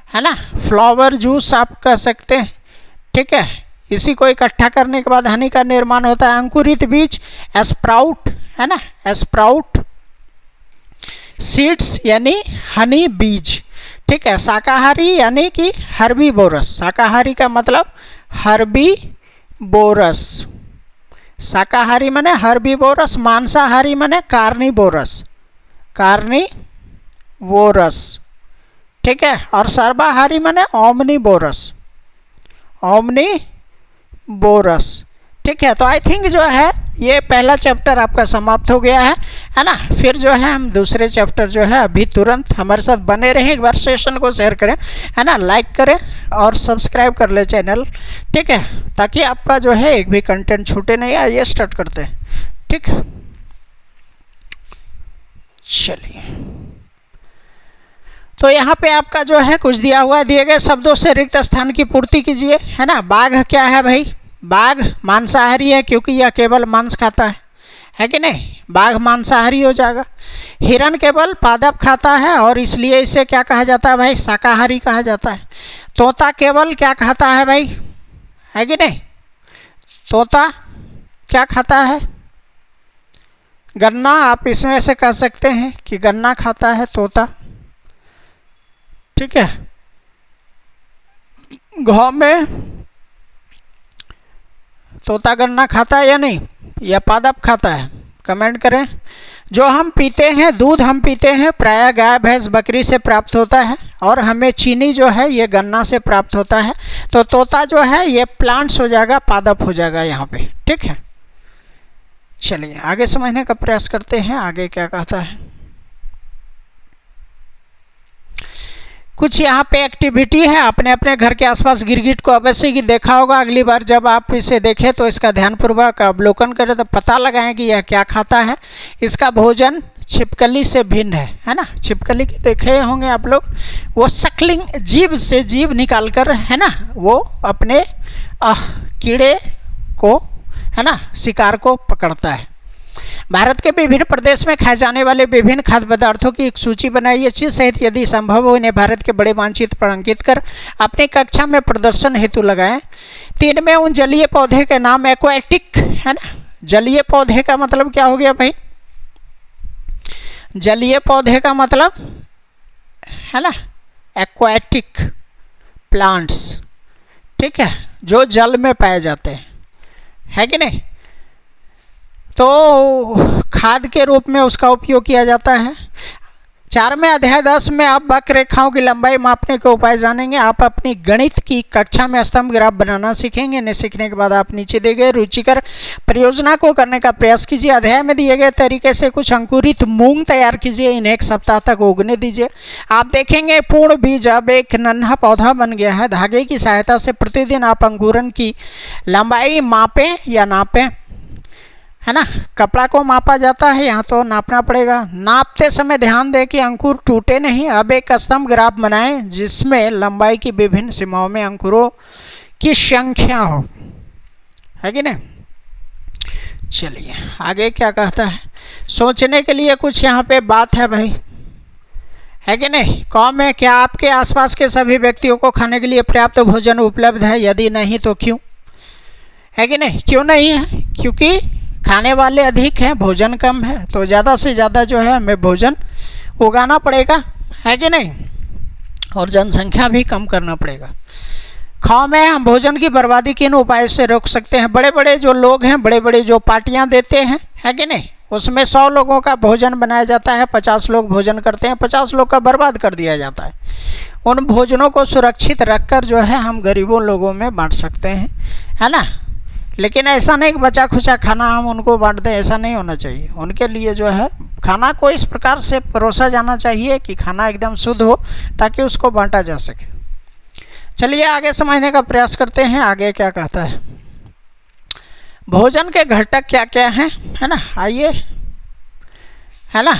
Speaker 1: है ना, फ्लावर जूस आप कह सकते हैं। ठीक है, इसी को इकट्ठा करने के बाद हनी का निर्माण होता है। अंकुरित बीज स्प्राउट है ना, स्प्राउट। सीड्स यानी हनी बीज, ठीक है। शाकाहारी यानी कि हर्बीवोरस, शाकाहारी का मतलब हर्बीवोरस, शाकाहारी माने हर्बीवोरस, मांसाहारी माने कार्निवोरस, कार्निवोरस, ठीक है। और सर्वाहारी माने ओमनीवोरस, ओमनीवोरस, ठीक है। तो आई थिंक जो है ये पहला चैप्टर आपका समाप्त हो गया है ना। फिर जो है हम दूसरे चैप्टर जो है अभी तुरंत, हमारे साथ बने रहें। एक बार सेशन को शेयर करें, है ना, लाइक करें और सब्सक्राइब कर ले चैनल, ठीक है, ताकि आपका जो है एक भी कंटेंट छूटे नहीं। आइए स्टार्ट करते हैं, ठीक। चलिए, तो यहाँ पे आपका जो है कुछ दिया हुआ है, दिए गए शब्दों से रिक्त स्थान की पूर्ति कीजिए, है ना। बाघ क्या है भाई? बाघ मांसाहारी है क्योंकि यह केवल मांस खाता है कि नहीं, बाघ मांसाहारी हो जाएगा। हिरण केवल पादप खाता है और इसलिए इसे क्या कहा जाता है भाई? शाकाहारी कहा जाता है। तोता केवल क्या खाता है भाई, है कि नहीं? तोता क्या खाता है? गन्ना, आप इसमें से कह सकते हैं कि गन्ना खाता है तोता, ठीक है। गाँव में तोता गन्ना खाता है या नहीं, या पादप खाता है? कमेंट करें। जो हम पीते हैं, दूध हम पीते हैं, प्रायः गाय भैंस बकरी से प्राप्त होता है, और हमें चीनी जो है ये गन्ना से प्राप्त होता है। तो तोता जो है ये प्लांट्स हो जाएगा, पादप हो जाएगा यहाँ पे, ठीक है। चलिए आगे समझने का प्रयास करते हैं, आगे क्या कहता है। कुछ यहाँ पे एक्टिविटी है, अपने अपने घर के आसपास गिरगिट को अवश्य ही देखा होगा। अगली बार जब आप इसे देखें तो इसका ध्यानपूर्वक अवलोकन करें, तो पता लगाएं कि यह क्या खाता है। इसका भोजन छिपकली से भिन्न है ना। छिपकली के देखे होंगे आप लोग, वो सक्लिंग, जीभ से जीभ निकाल कर, है ना, वो अपने कीड़े को, है ना, शिकार को पकड़ता है। भारत के विभिन्न प्रदेश में खाए जाने वाले विभिन्न खाद्य पदार्थों की एक सूची बनाइए, चित्र सहित यदि संभव हो इन्हें भारत के बड़े मानचित्र पर अंकित कर अपनी कक्षा में प्रदर्शन हेतु लगाएं। 3 में उन जलीय पौधे के नाम, एक्वाटिक, है ना। जलीय पौधे का मतलब क्या हो गया भाई? जलीय पौधे का मतलब, है ना, एक्वाटिक प्लांट्स, ठीक है, जो जल में पाए जाते हैं, है कि नहीं। तो खाद के रूप में उसका उपयोग किया जाता है। 4 में अध्याय 10 में आप वक्ररेखाओं की लंबाई मापने के उपाय जानेंगे। आप अपनी गणित की कक्षा में स्तंभ ग्राफ बनाना सीखेंगे। इन्हें सीखने के बाद आप नीचे दिए गए रुचिकर परियोजना को करने का प्रयास कीजिए। अध्याय में दिए गए तरीके से कुछ अंकुरित मूंग तैयार कीजिए, इन्हें 1 सप्ताह तक उगने दीजिए। आप देखेंगे पूर्ण बीज अब एक नन्हा पौधा बन गया है। धागे की सहायता से प्रतिदिन आप अंकुरन की लंबाई मापें या नापें, है ना। कपड़ा को मापा जाता है, यहाँ तो नापना पड़ेगा। नापते समय ध्यान दें कि अंकुर टूटे नहीं। अब एक स्तंभ ग्राफ बनाएं जिसमें लंबाई की विभिन्न सीमाओं में अंकुरों की संख्या हो, है कि नहीं। चलिए आगे क्या कहता है। सोचने के लिए कुछ यहाँ पे बात है भाई, है कि नहीं। कौम में क्या आपके आसपास के सभी व्यक्तियों को खाने के लिए पर्याप्त भोजन उपलब्ध है? यदि नहीं तो क्यों, है कि नहीं। क्यों नहीं है? क्योंकि खाने वाले अधिक हैं, भोजन कम है, तो ज़्यादा से ज़्यादा जो है हमें भोजन उगाना पड़ेगा, है कि नहीं, और जनसंख्या भी कम करना पड़ेगा। खाओ में हम भोजन की बर्बादी किन उपाय से रोक सकते हैं? बड़े बड़े जो लोग हैं, बड़े बड़े जो पार्टियां देते हैं, है कि नहीं, उसमें 100 लोगों का भोजन बनाया जाता है, 50 लोग भोजन करते हैं, 50 लोग का बर्बाद कर दिया जाता है। उन भोजनों को सुरक्षित रखकर जो है हम गरीबों लोगों में बांट सकते हैं, है ना। लेकिन ऐसा नहीं कि बचा खुचा खाना हम उनको बांट दें, ऐसा नहीं होना चाहिए। उनके लिए जो है खाना को इस प्रकार से परोसा जाना चाहिए कि खाना एकदम शुद्ध हो, ताकि उसको बांटा जा सके। चलिए आगे समझने का प्रयास करते हैं, आगे क्या कहता है। भोजन के घटक क्या क्या हैं, है ना, आइए, है ना,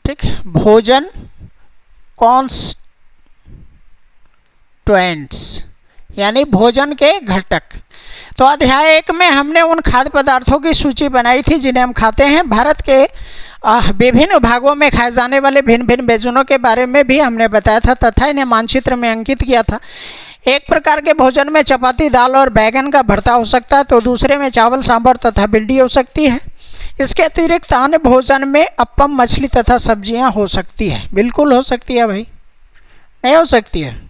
Speaker 1: ठीक। भोजन कॉन्स्टिट्यूएंट्स यानी भोजन के घटक। तो अध्याय 1 में हमने उन खाद्य पदार्थों की सूची बनाई थी जिन्हें हम खाते हैं। भारत के विभिन्न भागों में खाए जाने वाले भिन्न भिन्न व्यंजनों के बारे में भी हमने बताया था तथा इन्हें मानचित्र में अंकित किया था। एक प्रकार के भोजन में चपाती, दाल और बैगन का भरता हो सकता है, तो दूसरे में चावल, सांभर तथा भिंडी हो सकती है। इसके अतिरिक्त अन्य भोजन में अप्पम, मछली तथा सब्जियां हो सकती है। बिल्कुल हो सकती है भाई, नहीं हो सकती है?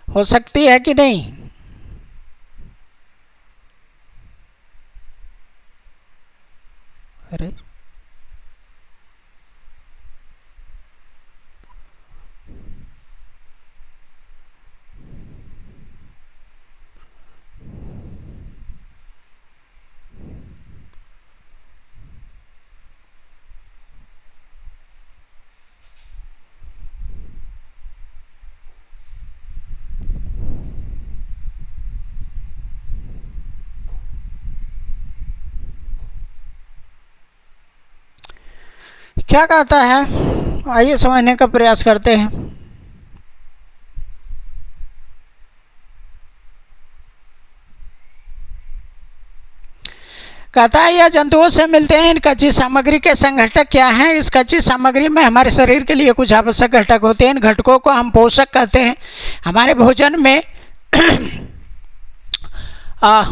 Speaker 1: हो सकती है कि नहीं? अरे क्या कहता है, आइए समझने का प्रयास करते हैं। कहता है यह जंतुओं से मिलते हैं। इन कच्ची सामग्री के संघटक क्या हैं? इस कच्ची सामग्री में हमारे शरीर के लिए कुछ आवश्यक घटक होते हैं। इन घटकों को हम पोषक कहते हैं। हमारे भोजन में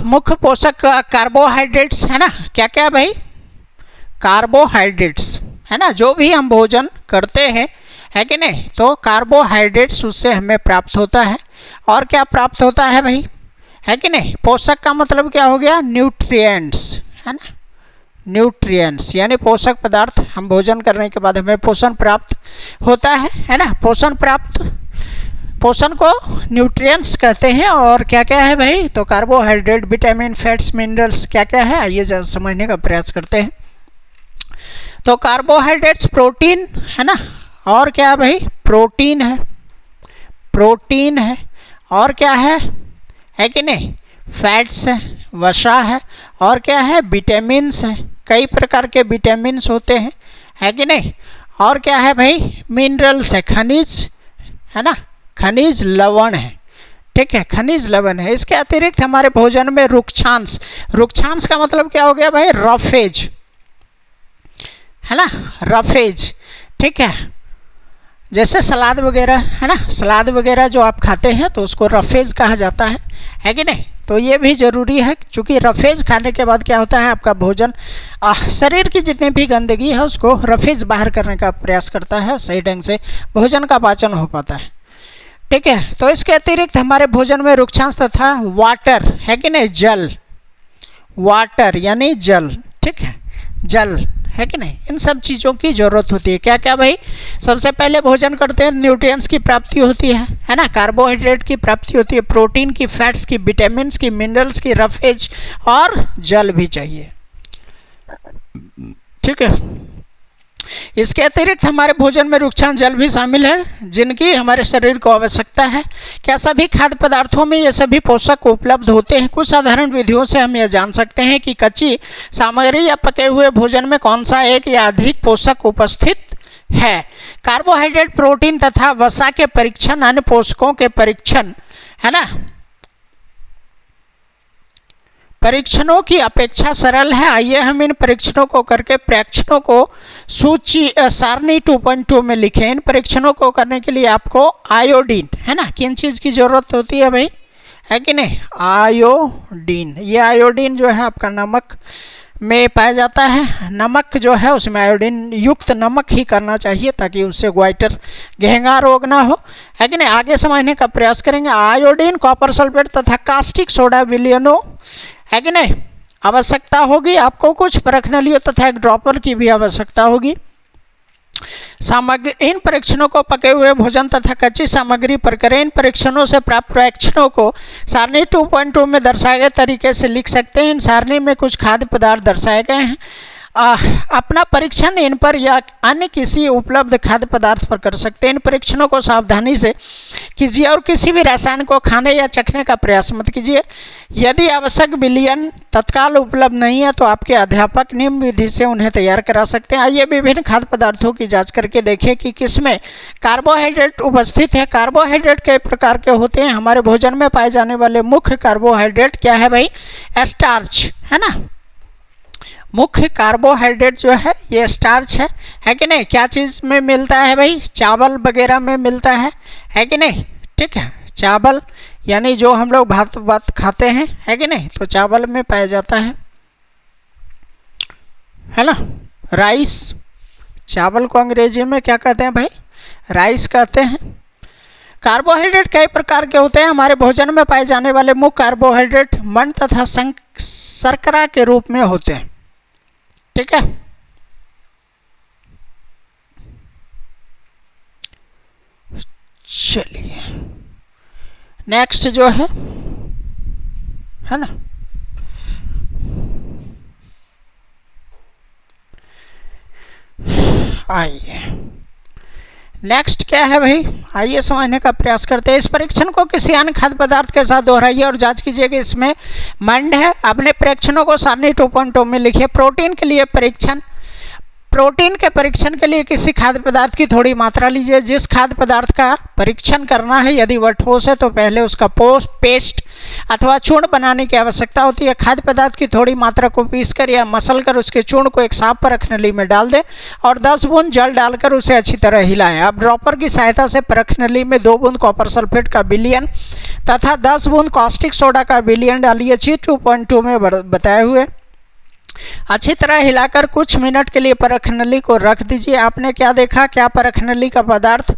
Speaker 1: मुख्य पोषक कार्बोहाइड्रेट्स है ना। क्या क्या भाई? कार्बोहाइड्रेट्स है ना। जो भी हम भोजन करते हैं, है कि नहीं, तो कार्बोहाइड्रेट्स उससे हमें प्राप्त होता है। और क्या प्राप्त होता है भाई, है कि नहीं? पोषक का मतलब क्या हो गया? न्यूट्रिएंट्स, है ना। न्यूट्रिएंट्स यानी पोषक पदार्थ। हम भोजन करने के बाद हमें पोषण प्राप्त होता है ना। पोषण को न्यूट्रिएंट्स कहते हैं। और क्या क्या है भाई? तो कार्बोहाइड्रेट, विटामिन, फैट्स, मिनरल्स, क्या क्या है आइए समझने का प्रयास करते हैं। तो कार्बोहाइड्रेट्स प्रोटीन है ना। और क्या है भाई? प्रोटीन है। और क्या है कि नहीं? फैट्स है, वसा है। और क्या है? विटामिन्स है। कई प्रकार के विटामिन्स होते हैं, है कि नहीं। और क्या है भाई? मिनरल्स है, खनिज है ना। खनिज लवण है, ठीक है, खनिज लवण है। इसके अतिरिक्त हमारे भोजन में रुक्षांश का मतलब क्या हो गया भाई? रफेज है ना। रफेज, ठीक है। जैसे सलाद वगैरह है ना, सलाद वगैरह जो आप खाते हैं तो उसको रफेज कहा जाता है कि नहीं। तो ये भी ज़रूरी है, क्योंकि रफेज खाने के बाद क्या होता है, आपका भोजन शरीर की जितनी भी गंदगी है उसको रफेज बाहर करने का प्रयास करता है। सही ढंग से भोजन का पाचन हो पाता है, ठीक है। तो इसके अतिरिक्त हमारे भोजन में रुक्षांश तथा वाटर है कि नहीं, जल, वाटर यानी जल, ठीक है, जल है कि नहीं। इन सब चीज़ों की ज़रूरत होती है। क्या क्या भाई? सबसे पहले भोजन करते हैं, न्यूट्रिएंट्स की प्राप्ति होती है ना। कार्बोहाइड्रेट की प्राप्ति होती है, प्रोटीन की, फैट्स की, विटामिन्स की, मिनरल्स की, रफेज और जल भी चाहिए, ठीक है। इसके अतिरिक्त हमारे भोजन में रुक्षांश जल भी शामिल है, जिनकी हमारे शरीर को आवश्यकता है। क्या सभी खाद्य पदार्थों में ये सभी पोषक उपलब्ध होते हैं? कुछ साधारण विधियों से हम यह जान सकते हैं कि कच्ची सामग्री या पके हुए भोजन में कौन सा एक या अधिक पोषक उपस्थित है। कार्बोहाइड्रेट, प्रोटीन तथा वसा के परीक्षण अन्य पोषकों के परीक्षण है ना, परीक्षणों की अपेक्षा सरल है। आइए हम इन परीक्षणों को करके प्रेक्षणों को सूची सारणी 2.2 में लिखें। इन परीक्षणों को करने के लिए आपको आयोडीन है ना, किन चीज़ की ज़रूरत होती है भाई, है कि नहीं? आयोडीन। ये आयोडीन जो है आपका नमक में पाया जाता है। नमक जो है उसमें आयोडीन युक्त नमक ही करना चाहिए, ताकि उससे ग्वाइटर, घेंगा रोग ना हो, है कि नहीं। आगे समझने का प्रयास करेंगे। आयोडीन, कॉपर सल्फेट तथा कास्टिक सोडा विलयनों, है कि नहीं, आवश्यकता होगी। आपको कुछ परख नलियों तथा एक ड्रॉपर की भी आवश्यकता होगी। इन परीक्षणों को पके हुए भोजन तथा कच्ची सामग्री पर करें। इन परीक्षणों से प्राप्त परीक्षणों को सारणी 2.2 में दर्शाए गए तरीके से लिख सकते हैं। इन सारणी में कुछ खाद्य पदार्थ दर्शाए गए हैं। अपना परीक्षण इन पर या अन्य किसी उपलब्ध खाद्य पदार्थ पर कर सकते हैं। इन परीक्षणों को सावधानी से कीजिए और किसी भी रसायन को खाने या चखने का प्रयास मत कीजिए। यदि आवश्यक विलयन तत्काल उपलब्ध नहीं है तो आपके अध्यापक निम्न विधि से उन्हें तैयार करा सकते हैं। आइए विभिन्न खाद्य पदार्थों की जांच करके देखें कि किसमें कार्बोहाइड्रेट उपस्थित है। कार्बोहाइड्रेट कई प्रकार के होते हैं। हमारे भोजन में पाए जाने वाले मुख्य कार्बोहाइड्रेट क्या है भाई? स्टार्च है ना। मुख्य कार्बोहाइड्रेट जो है ये स्टार्च है कि नहीं। क्या चीज़ में मिलता है भाई? चावल वगैरह में मिलता है कि नहीं, ठीक है। चावल यानी जो हम लोग भात खाते हैं, है कि नहीं, तो चावल में पाया जाता है ना। राइस, चावल को अंग्रेजी में क्या कहते हैं भाई, राइस कहते हैं। कार्बोहाइड्रेट कई प्रकार के होते हैं। हमारे भोजन में पाए जाने वाले मुख्य कार्बोहाइड्रेट मंड तथा शर्करा के रूप में होते हैं, ठीक है। चलिए नेक्स्ट जो है ना, आइए नेक्स्ट क्या है भाई, आइए समझने का प्रयास करते हैं। इस परीक्षण को किसी अन्य खाद्य पदार्थ के साथ दोहराइए और जांच कीजिए कि इसमें मंड है। अपने परीक्षणों को सारणी 2.2 में लिखिए। प्रोटीन के लिए परीक्षण, प्रोटीन के परीक्षण के लिए किसी खाद्य पदार्थ की थोड़ी मात्रा लीजिए। जिस खाद्य पदार्थ का परीक्षण करना है, यदि वह ठोस है तो पहले उसका पेस्ट अथवा चूर्ण बनाने की आवश्यकता होती है। खाद्य पदार्थ की थोड़ी मात्रा को पीसकर या मसलकर उसके चूर्ण को एक साफ परख नली में डाल दें और 10 बूंद जल डालकर उसे अच्छी तरह हिलाएं। अब ड्रॉपर की सहायता से परख नली में 2 बूंद कॉपर सल्फेट का विलयन तथा 10 बूंद कॉस्टिक सोडा का विलयन डालिए। चीज 2.2 में बताए हुए अच्छी तरह हिलाकर कुछ मिनट के लिए परख नली को रख दीजिए। आपने क्या देखा, क्या परख नली का पदार्थ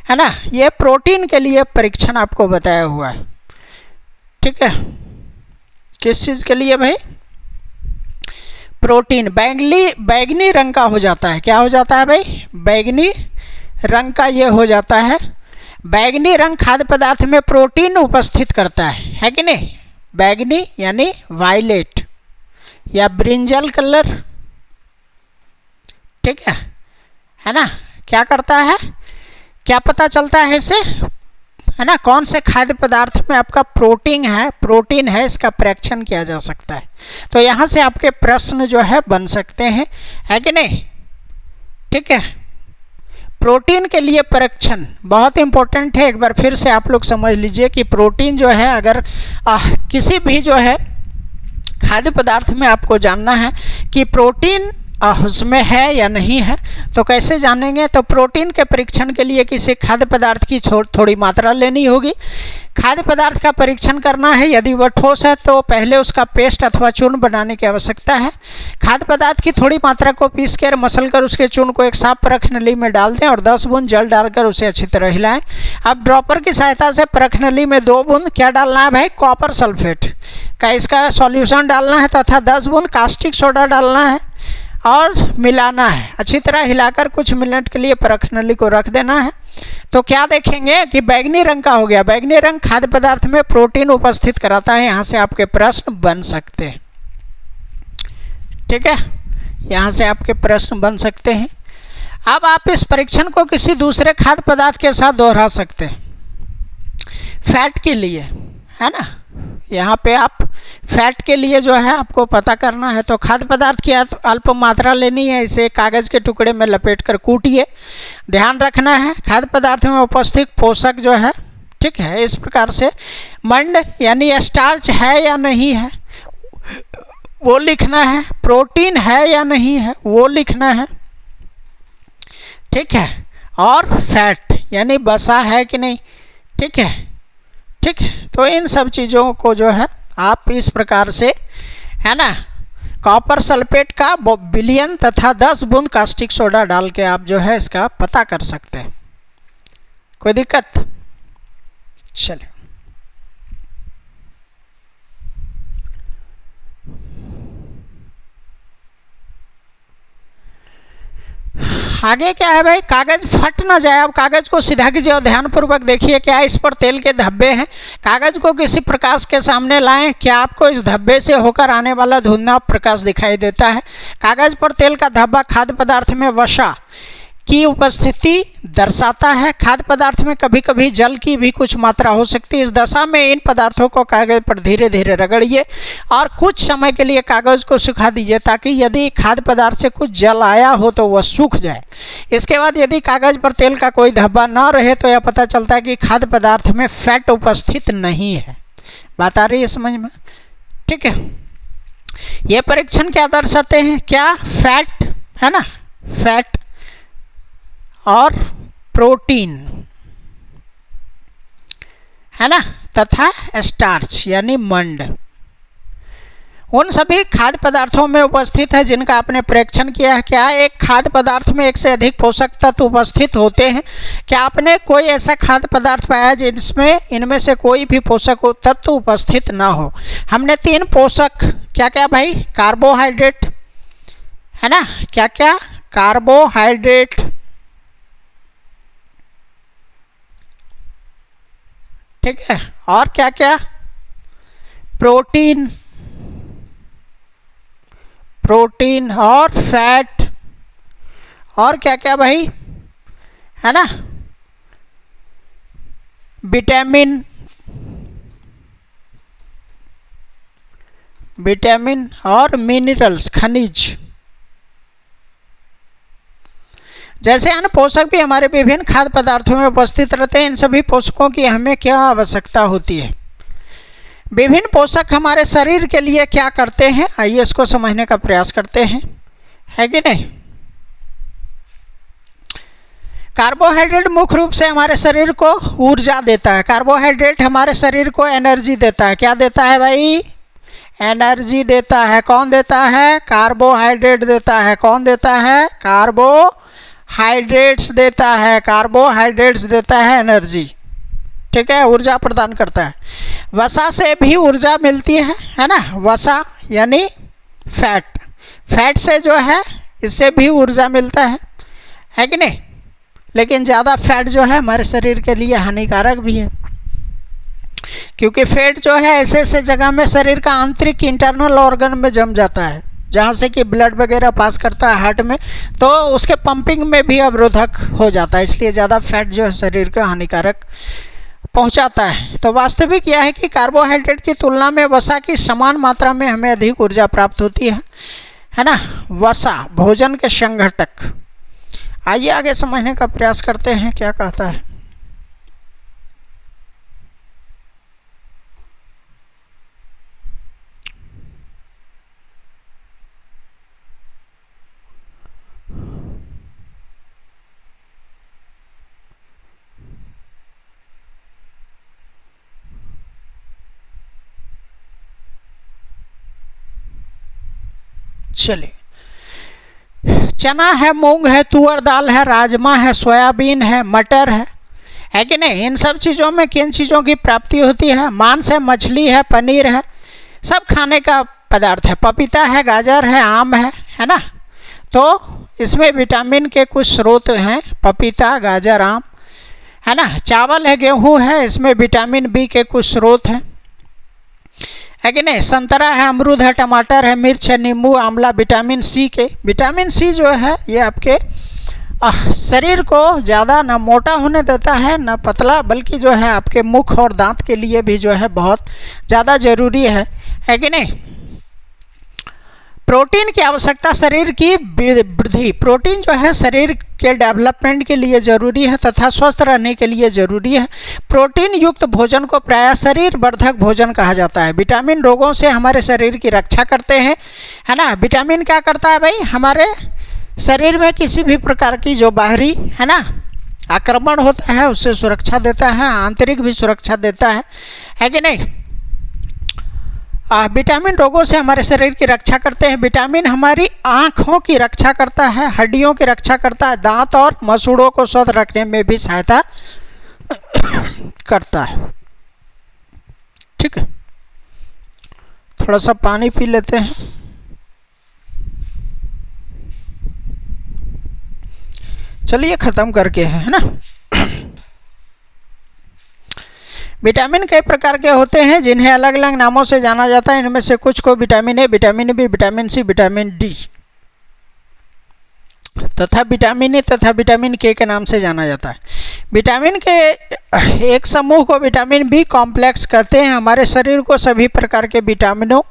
Speaker 1: है ना, ये प्रोटीन के लिए परीक्षण आपको बताया हुआ है, ठीक है। किस चीज़ के लिए भाई, प्रोटीन। बैगनी रंग का हो जाता है, क्या हो जाता है भाई, बैगनी रंग का ये हो जाता है। बैगनी रंग खाद्य पदार्थ में प्रोटीन उपस्थित करता है कि नहीं। बैगनी यानी वायलेट या ब्रिंजल कलर, ठीक है ना। क्या करता है, क्या पता चलता है इसे, है ना, कौन से खाद्य पदार्थ में आपका प्रोटीन है, इसका परीक्षण किया जा सकता है। तो यहाँ से आपके प्रश्न जो है बन सकते हैं, है कि नहीं, ठीक है। प्रोटीन के लिए परीक्षण बहुत इंपॉर्टेंट है। एक बार फिर से आप लोग समझ लीजिए कि प्रोटीन जो है, अगर किसी भी जो है खाद्य पदार्थ में आपको जानना है कि प्रोटीन उसमें है या नहीं है, तो कैसे जानेंगे, तो प्रोटीन के परीक्षण के लिए किसी खाद्य पदार्थ की थोड़ी मात्रा लेनी होगी। खाद्य पदार्थ का परीक्षण करना है, यदि वह ठोस है तो पहले उसका पेस्ट अथवा चूर्ण बनाने की आवश्यकता है। खाद्य पदार्थ की थोड़ी मात्रा को पीस कर मसल कर उसके चूर्ण को एक साफ परख नली में डाल दें और 10 बूंद जल डालकर उसे अच्छी तरह हिलाएं। अब ड्रॉपर की सहायता से परख नली में 2 बूंद क्या डालना है भाई, कॉपर सल्फेट का इसका सॉल्यूशन डालना है तथा 10 बूंद कास्टिक सोडा डालना है और मिलाना है। अच्छी तरह हिलाकर कुछ मिनट के लिए परख नली को रख देना है। तो क्या देखेंगे कि बैगनी रंग का हो गया। बैगनी रंग खाद्य पदार्थ में प्रोटीन उपस्थित कराता है। यहाँ से आपके प्रश्न बन सकते हैं, ठीक है, यहाँ से आपके प्रश्न बन सकते हैं। अब आप इस परीक्षण को किसी दूसरे खाद्य पदार्थ के साथ दोहरा सकते हैं। फैट के लिए, है ना, यहाँ पे आप फैट के लिए जो है आपको पता करना है। तो खाद्य पदार्थ की अल्प मात्रा लेनी है, इसे कागज़ के टुकड़े में लपेटकर कूटिए। ध्यान रखना है खाद्य पदार्थ में उपस्थित पोषक जो है, ठीक है, इस प्रकार से मंड यानी स्टार्च है या नहीं है वो लिखना है, प्रोटीन है या नहीं है वो लिखना है, ठीक है, और फैट यानी बसा है कि नहीं, ठीक है, ठीक है। तो इन सब चीज़ों को जो है आप इस प्रकार से, है ना, कॉपर सल्फेट का विलयन तथा 10 बूंद कास्टिक सोडा डाल के आप जो है इसका पता कर सकते हैं। कोई दिक्कत, चलिए आगे क्या है भाई, कागज़ फट ना जाए। अब कागज़ को सीधा कीजिए और ध्यानपूर्वक देखिए क्या इस पर तेल के धब्बे हैं। कागज़ को किसी प्रकाश के सामने लाएं। क्या आपको इस धब्बे से होकर आने वाला धुंधला प्रकाश दिखाई देता है। कागज़ पर तेल का धब्बा खाद्य पदार्थ में वसा की उपस्थिति दर्शाता है। खाद्य पदार्थ में कभी कभी जल की भी कुछ मात्रा हो सकती है। इस दशा में इन पदार्थों को कागज़ पर धीरे धीरे रगड़िए और कुछ समय के लिए कागज़ को सुखा दीजिए ताकि यदि खाद्य पदार्थ से कुछ जल आया हो तो वह सूख जाए। इसके बाद यदि कागज़ पर तेल का कोई धब्बा न रहे तो यह पता चलता है कि खाद्य पदार्थ में फैट उपस्थित नहीं है। बात आ रही है समझ में, ठीक है। ये परीक्षण क्या दर्शाते हैं, क्या फैट, है ना, फैट और प्रोटीन, है ना, तथा स्टार्च यानी मंड उन सभी खाद्य पदार्थों में उपस्थित है जिनका आपने परीक्षण किया है। क्या एक खाद्य पदार्थ में एक से अधिक पोषक तत्व उपस्थित होते हैं? क्या आपने कोई ऐसा खाद्य पदार्थ पाया जिसमें इनमें से कोई भी पोषक तत्व उपस्थित ना हो? हमने 3 पोषक क्या क्या भाई? कार्बोहाइड्रेट, है ना, क्या क्या? कार्बोहाइड्रेट, ठीक है, और क्या क्या? प्रोटीन, प्रोटीन और फैट, और क्या क्या भाई? है ना, विटामिन, विटामिन और मिनरल्स, खनिज। जैसे अन्य पोषक भी हमारे विभिन्न खाद्य पदार्थों में उपस्थित रहते हैं, इन सभी पोषकों की हमें क्या आवश्यकता होती है? विभिन्न पोषक हमारे शरीर के लिए क्या करते हैं, आइए इसको समझने का प्रयास करते हैं, है कि नहीं। कार्बोहाइड्रेट मुख्य रूप से हमारे शरीर को ऊर्जा देता है। कार्बोहाइड्रेट हमारे शरीर को एनर्जी देता है। क्या देता है भाई? एनर्जी देता है। कौन देता है? कार्बोहाइड्रेट देता है। कौन देता है? कार्बोहाइड्रेट्स देता है। कार्बोहाइड्रेट्स देता है एनर्जी, ठीक है, ऊर्जा प्रदान करता है। वसा से भी ऊर्जा मिलती है ना, वसा यानी फैट, फैट से जो है इससे भी ऊर्जा मिलता है कि नहीं। लेकिन ज़्यादा फैट जो है हमारे शरीर के लिए हानिकारक भी है, क्योंकि फैट जो है ऐसे ऐसे जगह में शरीर का आंतरिक इंटरनल ऑर्गन में जम जाता है, जहाँ से कि ब्लड वगैरह पास करता है हार्ट में, तो उसके पंपिंग में भी अवरोधक हो जाता है। इसलिए ज़्यादा फैट जो है शरीर को हानिकारक पहुंचाता है। तो वास्तविक यह है कि कार्बोहाइड्रेट की तुलना में वसा की समान मात्रा में हमें अधिक ऊर्जा प्राप्त होती है ना। वसा भोजन के संघटक। आइए आगे समझने का प्रयास करते हैं क्या कहता है। चलिए, चना है, मूंग है, तुअर दाल है, राजमा है, सोयाबीन है, मटर है कि नहीं। इन सब चीज़ों में किन चीज़ों की प्राप्ति होती है? मांस है, मछली है, पनीर है, सब खाने का पदार्थ है। पपीता है, गाजर है, आम है ना। तो इसमें विटामिन के कुछ स्रोत हैं, पपीता, गाजर, आम, है ना। चावल है, गेहूँ है, इसमें विटामिन बी के कुछ स्रोत हैं, है कि नहीं। संतरा है, अमरूद है, टमाटर है, मिर्च है, नींबू, आंवला, विटामिन सी के। विटामिन सी जो है ये आपके शरीर को ज़्यादा ना मोटा होने देता है ना पतला, बल्कि जो है आपके मुख और दांत के लिए भी जो है बहुत ज़्यादा ज़रूरी है कि नहीं। प्रोटीन की आवश्यकता शरीर की वृद्धि, प्रोटीन जो है शरीर के डेवलपमेंट के लिए ज़रूरी है तथा स्वस्थ रहने के लिए ज़रूरी है। प्रोटीन युक्त भोजन को प्रायः शरीर वर्धक भोजन कहा जाता है। विटामिन रोगों से हमारे शरीर की रक्षा करते हैं, है ना। विटामिन क्या करता है भाई? हमारे शरीर में किसी भी प्रकार की जो बाहरी, है ना, आक्रमण होता है उससे सुरक्षा देता है, आंतरिक भी सुरक्षा देता है कि नहीं। विटामिन रोगों से हमारे शरीर की रक्षा करते हैं। विटामिन हमारी आँखों की रक्षा करता है, हड्डियों की रक्षा करता है, दांत और मसूड़ों को स्वस्थ रखने में भी सहायता करता है, ठीक है। थोड़ा सा पानी पी लेते हैं। चलिए ख़त्म करके है ना। विटामिन कई प्रकार के होते हैं जिन्हें अलग अलग नामों से जाना जाता है। इनमें से कुछ को vitamin A, vitamin B, vitamin C, vitamin D तथा विटामिन ए तथा विटामिन के नाम से जाना जाता है। विटामिन के एक समूह को विटामिन बी कॉम्प्लेक्स कहते हैं। हमारे शरीर को सभी प्रकार के विटामिनों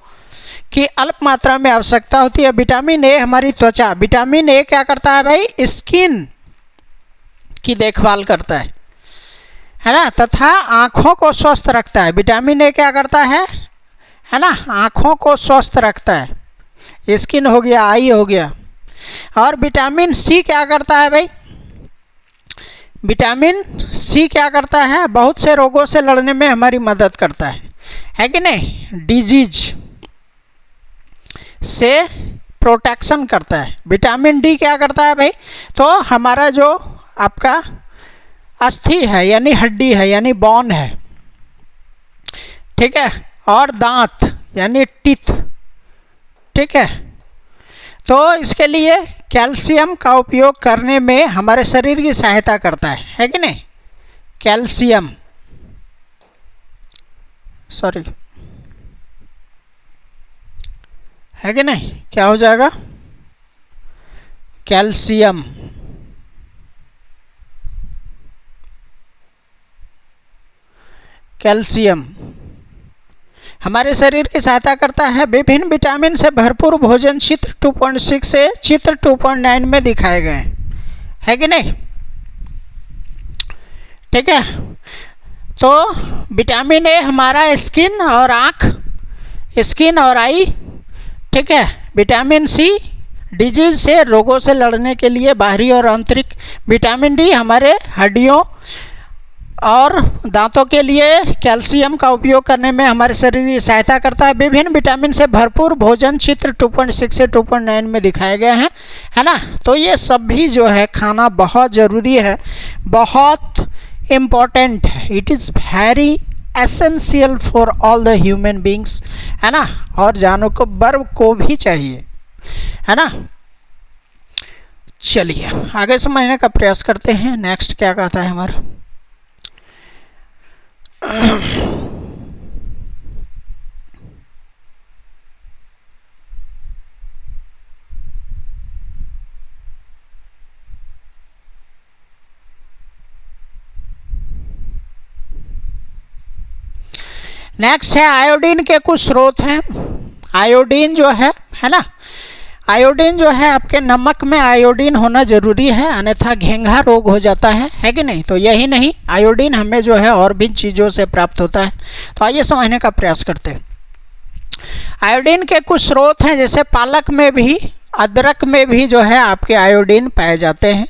Speaker 1: की अल्प मात्रा में आवश्यकता होती है। विटामिन ए हमारी त्वचा, विटामिन ए क्या करता है भाई? स्किन की देखभाल करता है ना, तथा आँखों को स्वस्थ रखता है। विटामिन ए क्या करता है ना, आँखों को स्वस्थ रखता है, स्किन हो गया, आई हो गया। और विटामिन सी क्या करता है भाई? विटामिन सी क्या करता है, बहुत से रोगों से लड़ने में हमारी मदद करता है कि नहीं, डिजीज से प्रोटेक्शन करता है। विटामिन डी क्या करता है भाई, तो हमारा जो आपका अस्थि है यानी हड्डी है यानी बोन है, ठीक है, और दांत यानी टीथ, ठीक है, तो इसके लिए कैल्शियम का उपयोग करने में हमारे शरीर की सहायता करता है कि नहीं, कैल्शियम, सॉरी, है कि नहीं, क्या हो जाएगा, कैल्शियम, कैल्शियम हमारे शरीर की सहायता करता है। विभिन्न विटामिन से भरपूर भोजन चित्र 2.6 से चित्र 2.9 में दिखाए गए है कि नहीं, ठीक है। तो विटामिन ए हमारा स्किन और आँख, स्किन और आई, ठीक है। विटामिन सी डिजीज से रोगों से लड़ने के लिए बाहरी और आंतरिक। विटामिन डी हमारे हड्डियों और दांतों के लिए कैल्शियम का उपयोग करने में हमारे शरीर की सहायता करता है। विभिन्न विटामिन से भरपूर भोजन चित्र 2.6 से 2.9 में दिखाए गए हैं, है ना। तो ये सब भी जो है खाना बहुत ज़रूरी है, बहुत इम्पॉर्टेंट है। It is very essential for all the human beings, है ना, और जानवर को भी चाहिए, है ना। चलिए आगे समझने का प्रयास करते हैं। नेक्स्ट क्या कहता है हमारा, नेक्स्ट है आयोडीन के कुछ स्रोत हैं। आयोडीन जो है ना, आयोडीन जो है आपके नमक में आयोडीन होना जरूरी है, अन्यथा घेंघा रोग हो जाता है कि नहीं। तो यही नहीं, आयोडीन हमें जो है और भी चीज़ों से प्राप्त होता है। तो आइए समझने का प्रयास करते हैं। आयोडीन के कुछ स्रोत हैं, जैसे पालक में भी, अदरक में भी जो है आपके आयोडीन पाए जाते हैं,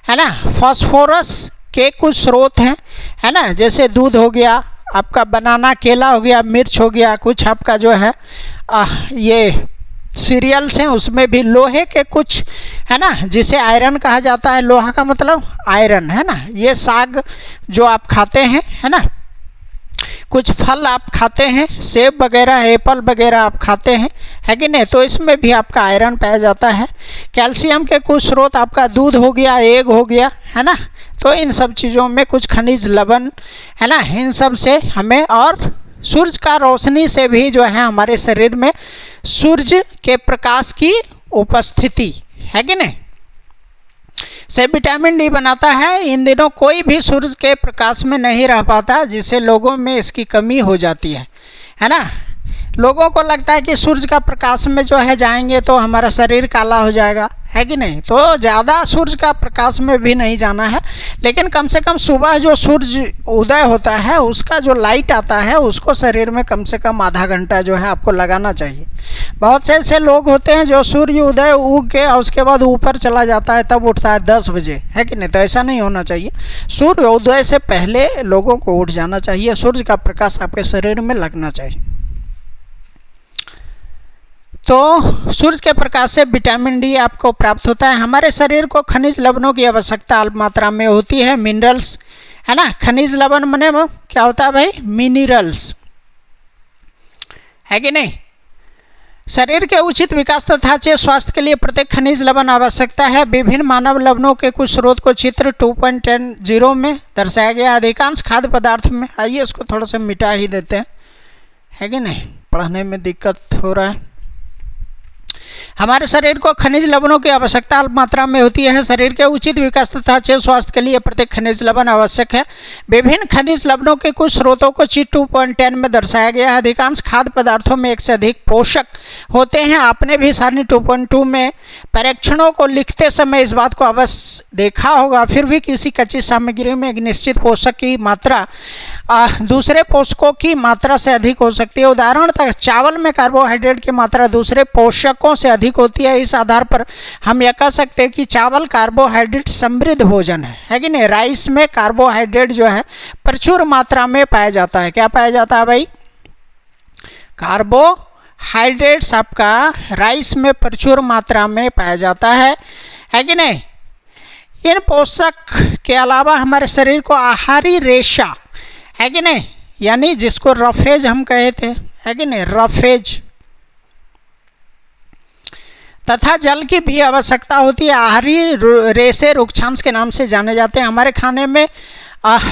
Speaker 1: है ना। फास्फोरस के कुछ स्रोत हैं, है ना, जैसे दूध हो गया आपका, बनाना, केला हो गया, मिर्च हो गया, कुछ आपका जो है ये सीरियल्स हैं, उसमें भी लोहे के कुछ, है ना, जिसे आयरन कहा जाता है। लोहा का मतलब आयरन, है ना। ये साग जो आप खाते हैं, है ना, कुछ फल आप खाते हैं, सेब वगैरह, एप्पल वगैरह आप खाते हैं, है कि नहीं, तो इसमें भी आपका आयरन पाया जाता है। कैल्शियम के कुछ स्रोत आपका दूध हो गया, एग हो गया, है ना। तो इन सब चीज़ों में कुछ खनिज लवण, है ना, इन सब से हमें, और सूरज का रोशनी से भी जो है हमारे शरीर में सूरज के प्रकाश की उपस्थिति, है कि नहीं, से विटामिन डी बनाता है। इन दिनों कोई भी सूरज के प्रकाश में नहीं रह पाता, जिससे लोगों में इसकी कमी हो जाती है ना। लोगों को लगता है कि सूरज का प्रकाश में जो है जाएंगे तो हमारा शरीर काला हो जाएगा, है कि नहीं। तो ज़्यादा सूरज का प्रकाश में भी नहीं जाना है, लेकिन कम से कम सुबह जो सूरज उदय होता है उसका जो लाइट आता है उसको शरीर में कम से कम आधा घंटा जो है आपको लगाना चाहिए। बहुत से ऐसे लोग होते हैं जो सूर्य उदय उग के और उसके बाद ऊपर चला जाता है, तब उठता है 10 बजे, है कि नहीं। तो ऐसा नहीं होना चाहिए, सूर्य उदय से पहले लोगों को उठ जाना चाहिए, सूर्य का प्रकाश आपके शरीर में लगना चाहिए। तो सूरज के प्रकाश से विटामिन डी आपको प्राप्त होता है। हमारे शरीर को खनिज लवणों की आवश्यकता अल्प मात्रा में होती है, मिनरल्स, है ना। खनिज लवण माने क्या होता है भाई, मिनरल्स, है कि नहीं। शरीर के उचित विकास तथा अच्छे स्वास्थ्य के लिए प्रत्येक खनिज लवण आवश्यकता है। विभिन्न मानव लवणों के कुछ स्रोत को चित्र 2.10 में दर्शाया गया। अधिकांश खाद्य पदार्थ में, आइए इसको थोड़ा सा मिटा ही देते हैं, है कि नहीं, पढ़ने में दिक्कत हो रहा है। हमारे शरीर को खनिज लवणों की आवश्यकता अल्प मात्रा में होती है। शरीर के उचित विकास तथा अच्छे स्वास्थ्य के लिए प्रत्येक खनिज लवण आवश्यक है। विभिन्न खनिज लवणों के कुछ स्रोतों को चित्र 2.10 में दर्शाया गया है। अधिकांश खाद्य पदार्थों में एक से अधिक पोषक होते हैं। आपने भी सारणी 2.2 में परीक्षणों को लिखते समय इस बात को अवश्य देखा होगा। फिर भी किसी कच्ची सामग्री में एक निश्चित पोषक की मात्रा दूसरे पोषकों की मात्रा से अधिक हो सकती है। उदाहरण तक चावल में कार्बोहाइड्रेट की मात्रा दूसरे पोषकों से अधिक होती है। इस आधार पर हम यह कह सकते हैं कि चावल कार्बोहाइड्रेट समृद्ध भोजन है कि नहीं। राइस में कार्बोहाइड्रेट जो है प्रचुर मात्रा में पाया जाता है। क्या पाया जाता है भाई? कार्बोहाइड्रेट्स आपका राइस में प्रचुर मात्रा में पाया जाता है कि नहीं। इन पोषक के अलावा हमारे शरीर को आहारी रेशा है कि नहीं, यानी जिसको रफेज हम कहे थे है कि नहीं, रफेज तथा जल की भी आवश्यकता होती है। आहारी रेशे रुक्षांश के नाम से जाने जाते हैं। हमारे खाने में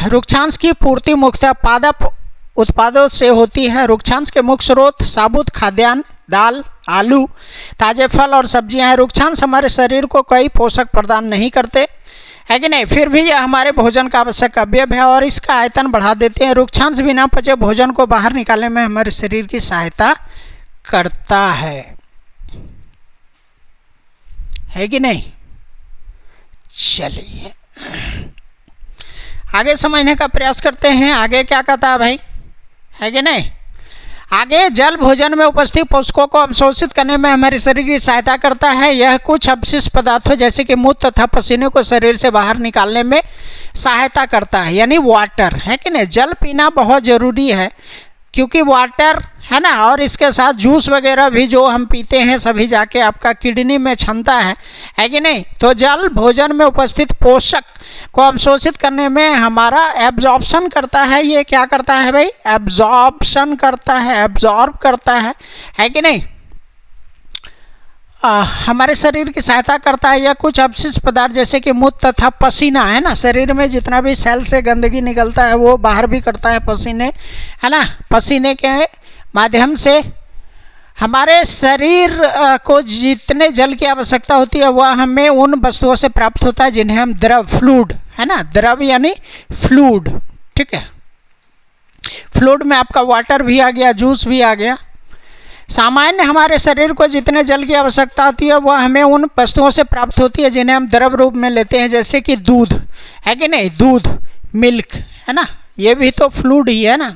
Speaker 1: रुक्षांश की पूर्ति मुख्यतः पादप उत्पादों से होती है। रुक्षांश के मुख्य स्रोत साबुत खाद्यान्न, दाल, आलू, ताजे फल और सब्जियां हैं। रुक्षांश हमारे शरीर को कई पोषक प्रदान नहीं करते है कि नहीं, फिर भी यह हमारे भोजन का आवश्यक अवयव है और इसका आयतन बढ़ा देते हैं। रुक्षांश बिना पचे भोजन को बाहर निकालने में हमारे शरीर की सहायता करता है कि नहीं। चलिए आगे समझने का प्रयास करते हैं। आगे क्या कहता है भाई, है कि नहीं। आगे जल भोजन में उपस्थित पोषकों को अवशोषित करने में हमारे शरीर की सहायता करता है। यह कुछ अपशिष्ट पदार्थों जैसे कि मूत्र तथा पसीने को शरीर से बाहर निकालने में सहायता करता है, यानी वाटर, है कि नहीं। जल पीना बहुत ज़रूरी है क्योंकि वाटर है ना, और इसके साथ जूस वगैरह भी जो हम पीते हैं सभी जाके आपका किडनी में क्षमता है कि नहीं। तो जल भोजन में उपस्थित पोषक को अवशोषित करने में हमारा एब्जॉर्प्शन करता है। ये क्या करता है भाई? एब्जॉर्प्शन करता है, एब्जॉर्ब करता है कि नहीं। हमारे शरीर की सहायता करता है। यह कुछ अपशिष्ट पदार्थ जैसे कि मूत्र तथा पसीना है ना, शरीर में जितना भी सेल से गंदगी निकलता है वो बाहर भी करता है पसीने, है ना। पसीने के माध्यम से हमारे शरीर को जितने जल की आवश्यकता होती है वह हमें उन वस्तुओं से प्राप्त होता है जिन्हें हम द्रव, फ्लूड है ना, द्रव यानी फ्लूड, ठीक है। फ्लूड में आपका वाटर भी आ गया, जूस भी आ गया। सामान्य हमारे शरीर को जितने जल की आवश्यकता होती है वह हमें उन वस्तुओं से प्राप्त होती है जिन्हें हम द्रव रूप में लेते हैं, जैसे कि दूध है कि नहीं, दूध, मिल्क है ना, ये भी तो फ्लूड ही है ना,